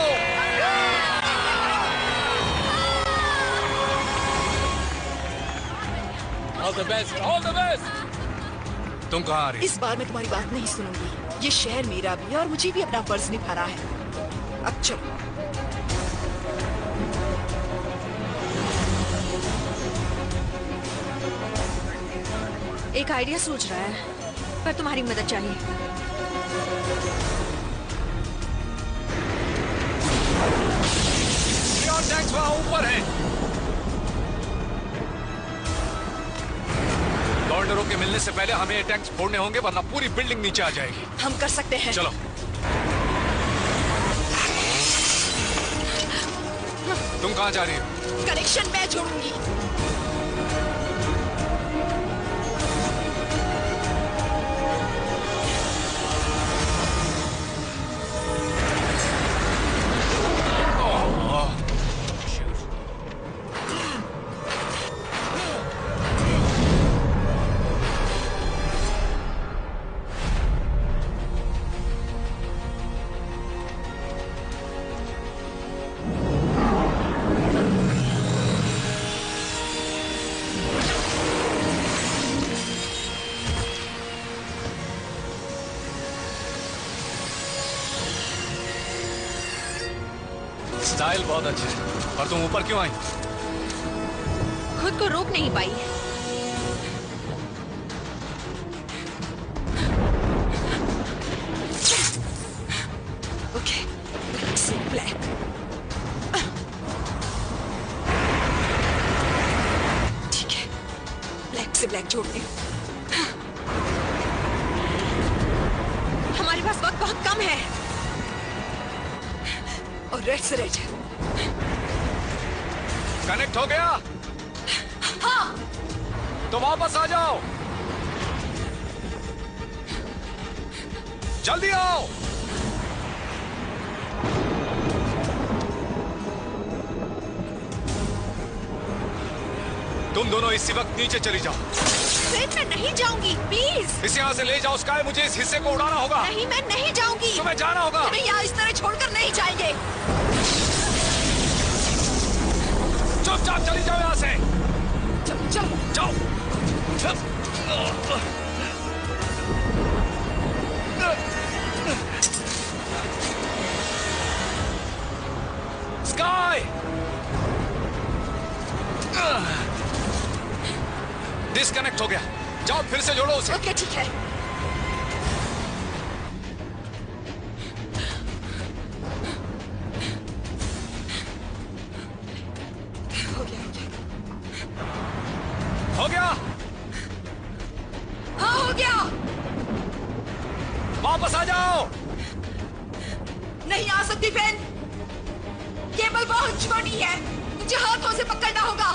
[SPEAKER 18] All the best, all the best.
[SPEAKER 3] तुम कहाँ आ रही?
[SPEAKER 14] इस बार मैं तुम्हारी बात नहीं सुनूंगी। ये शहर मेरा भी है और मुझे भी अपना फर्ज निभाना है। अब चलो।
[SPEAKER 4] एक आइडिया सोच रहा है, पर तुम्हारी मदद चाहिए।
[SPEAKER 3] टैंक्स वहाँ ऊपर है। लॉन्डरों के मिलने से पहले हमें ये टैंक्स फोड़ने होंगे, वरना पूरी बिल्डिंग नीचे आ जाएगी।
[SPEAKER 14] हम कर सकते हैं।
[SPEAKER 3] चलो। तुम कहाँ जा रही हो?
[SPEAKER 14] कनेक्शन मैं जोड़ूंगी।
[SPEAKER 3] स्टाइल बहुत अच्छी है। और तुम ऊपर क्यों आई?
[SPEAKER 4] खुद को रोक नहीं पाई।
[SPEAKER 14] Okay, black. ठीक है, ब्लैक से ब्लैक जोड़ते हैं।
[SPEAKER 4] हमारे पास वक्त बहुत कम है।
[SPEAKER 14] और रेड से रेड।
[SPEAKER 3] कनेक्ट हो गया?
[SPEAKER 14] हाँ।
[SPEAKER 3] तो वापस आ जाओ। जल्दी आओ। तुम दोनों इसी वक्त नीचे चली जाओ।
[SPEAKER 14] मैं नहीं जाऊंगी, प्लीज।
[SPEAKER 3] इसे यहाँ से ले जाओ स्काई, मुझे इस हिस्से को उड़ाना होगा।
[SPEAKER 14] नहीं, मैं नहीं जाऊंगी।
[SPEAKER 3] तुम्हें जाना होगा।
[SPEAKER 14] तुम्हें यहाँ इस तरह छोड़कर नहीं जाएंगे।
[SPEAKER 3] चुपचाप चली जाओ यहाँ से।
[SPEAKER 14] चलो चलो
[SPEAKER 3] जाओ। स्काई, डिस्कनेक्ट हो गया। जाओ फिर से जोड़ो उसे।
[SPEAKER 14] ओके, ठीक है।
[SPEAKER 3] हो गया?
[SPEAKER 14] हाँ, हो गया।
[SPEAKER 3] वापस आ जाओ।
[SPEAKER 14] नहीं आ सकती फैन। केबल बहुत छोटी है, मुझे हाथों से पकड़ना होगा।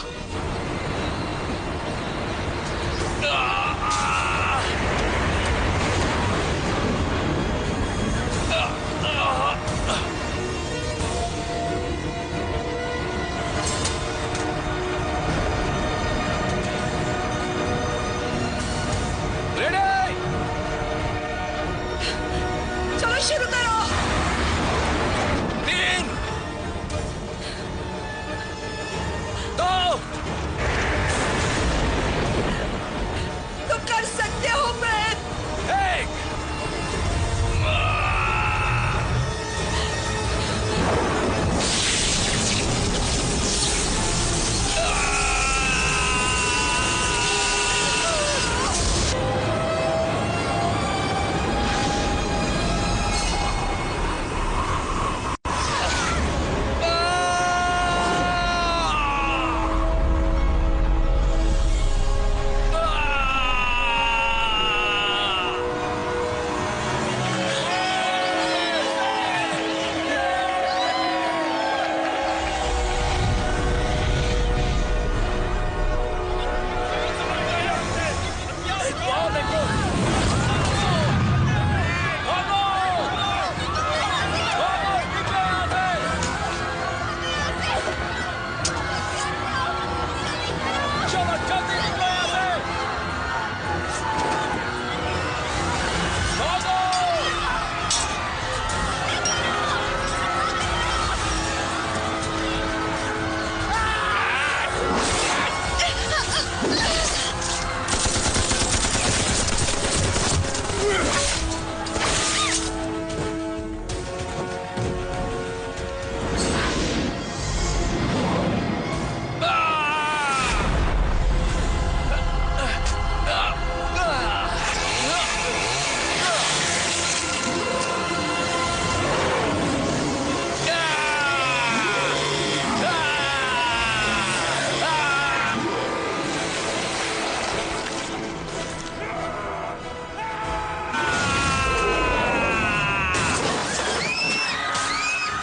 [SPEAKER 14] चलो शुरू करो।
[SPEAKER 3] 3, 2।
[SPEAKER 14] तुम कर सकते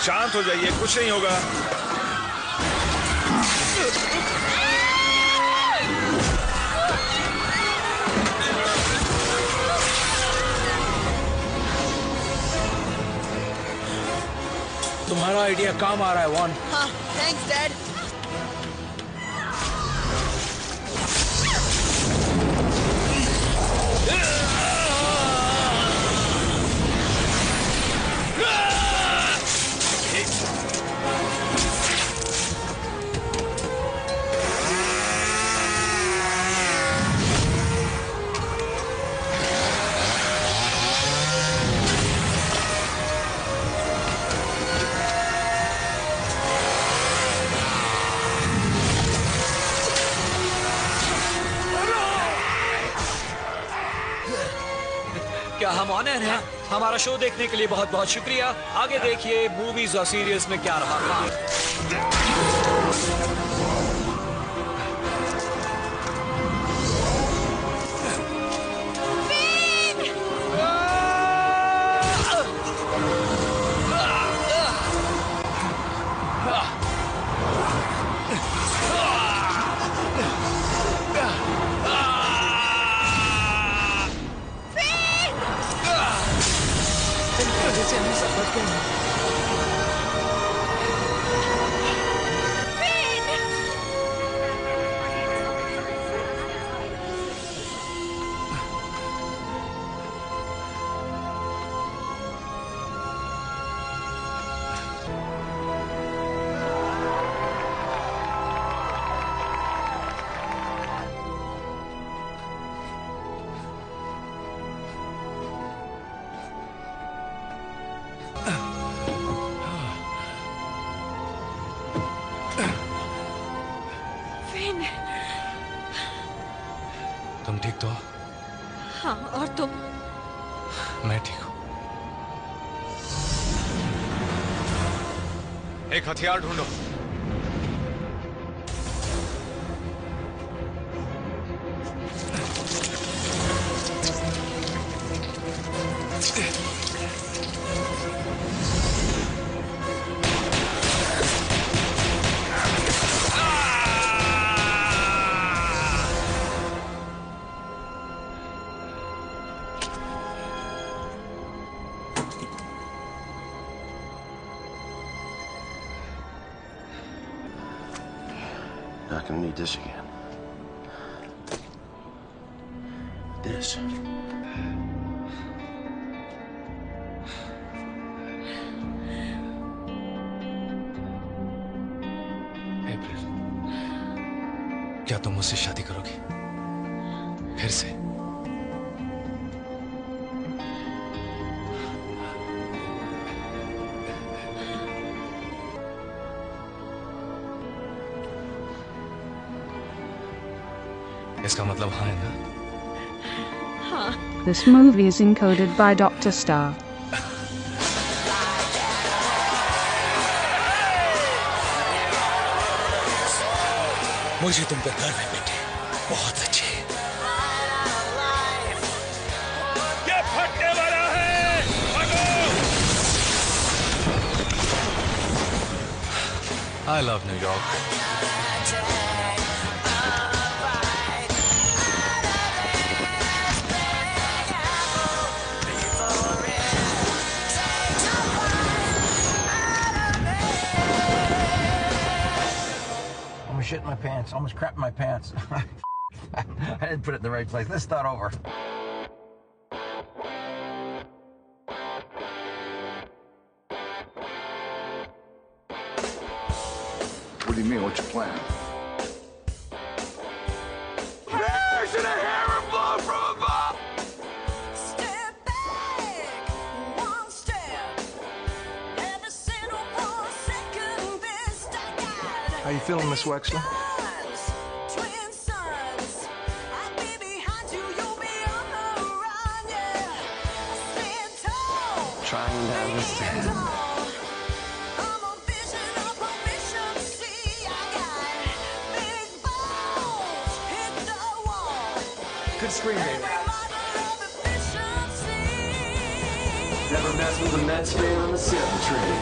[SPEAKER 5] शांत हो जाइए, कुछ नहीं होगा।
[SPEAKER 8] तुम्हारा आइडिया काम आ रहा है वॉन।
[SPEAKER 14] हाँ, थैंक्स डैड।
[SPEAKER 11] क्या हम ऑनर हैं? हमारा शो देखने के लिए बहुत बहुत शुक्रिया। आगे देखिए मूवीज और सीरियल्स में क्या रहा था।
[SPEAKER 7] तुम ठीक तो हो?
[SPEAKER 4] हाँ, और तुम?
[SPEAKER 7] मैं ठीक हूँ।
[SPEAKER 3] एक हथियार ढूंढो।
[SPEAKER 9] Not gonna need this again. This.
[SPEAKER 7] अप्रैल, क्या तुम मुझसे शादी करोगी? फिर से? इसका मतलब हाँ है ना?
[SPEAKER 4] हाँ।
[SPEAKER 1] This movie is encoded by Dr. Star.
[SPEAKER 8] मुझे तुम पे गर्व है बेटे, बहुत अच्छे।
[SPEAKER 9] ये फटने वाला है, भागो!
[SPEAKER 7] I love New York.
[SPEAKER 20] Almost shit in my pants. Almost crap in my pants. I didn't put it in the right place. Let's start over.
[SPEAKER 13] What do you mean? What's your plan?
[SPEAKER 9] There's a hammer blow from above!
[SPEAKER 20] How you feeling, Miss Wexler? Trying to understand. Good screen, baby. Never mess with a Mets fan on the 7th train.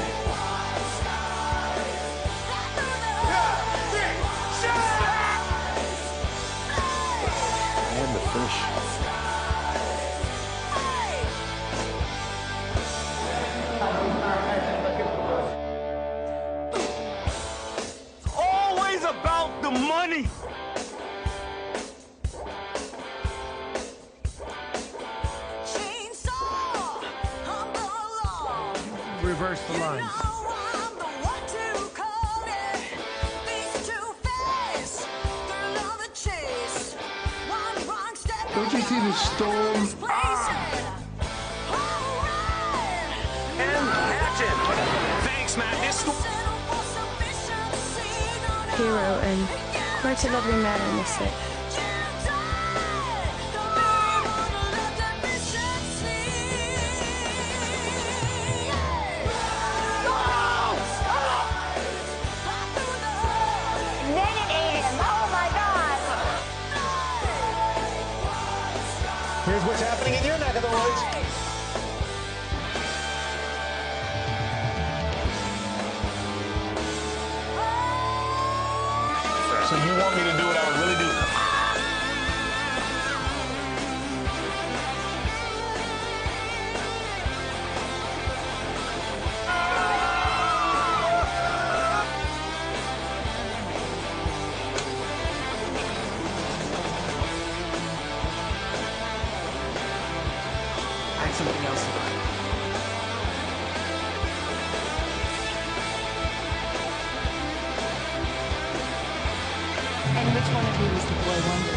[SPEAKER 2] money.
[SPEAKER 22] Reverse the lines. Don't you see the storm?
[SPEAKER 2] And action. Thanks, Matt.
[SPEAKER 23] Hero and quite a lovely man in the set.
[SPEAKER 2] Here's what's happening in your neck of the woods. So you want me to do what I would really do?
[SPEAKER 22] Something else about it.
[SPEAKER 23] And which one of you was the boy wonder?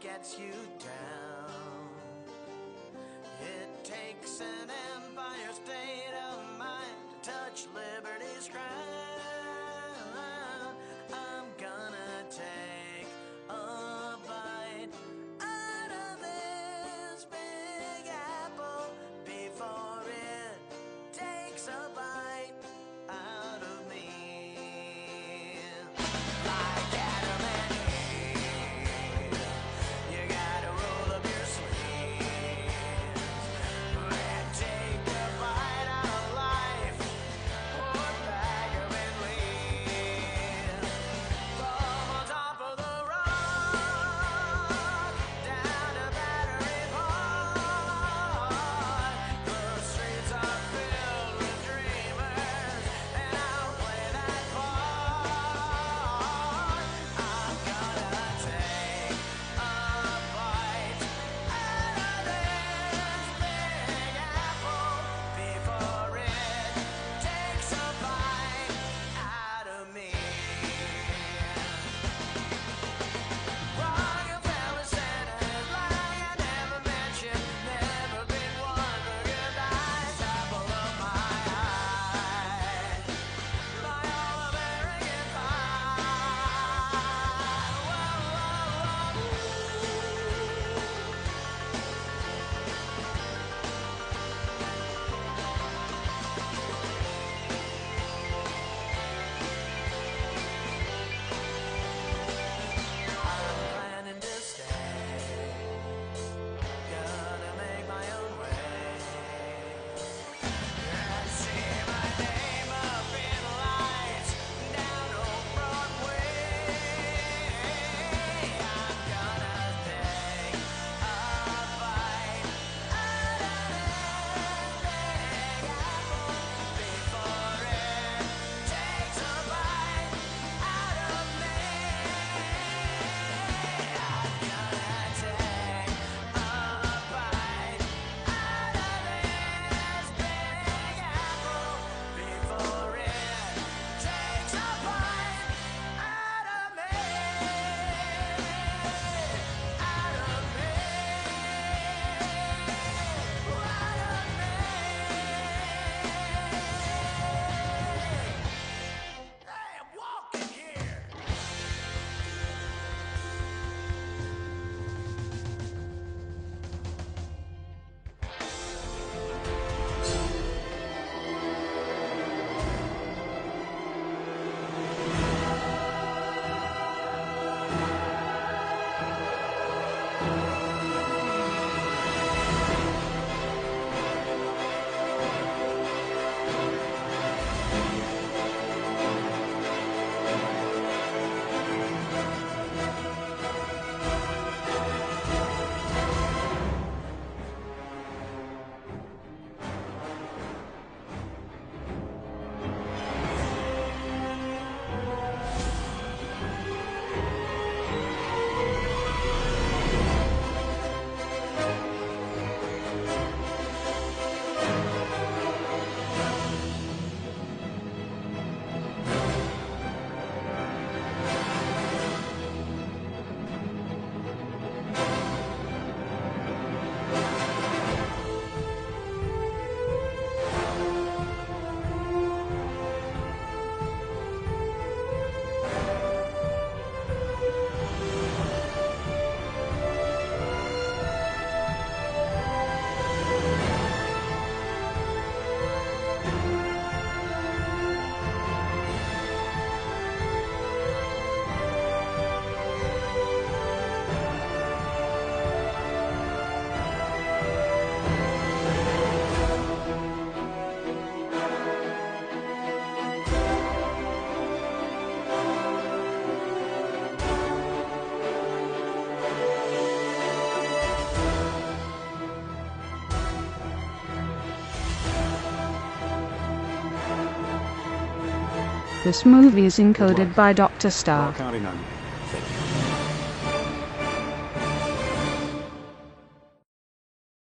[SPEAKER 24] Gets you down. It takes an empire state of mind to touch liberty's crown. I'm gonna take a bite out of this big apple before it takes a bite out of me. Like Adam and Eve, you got
[SPEAKER 1] This movie is encoded by Dr. Star.
[SPEAKER 15] Counting on you.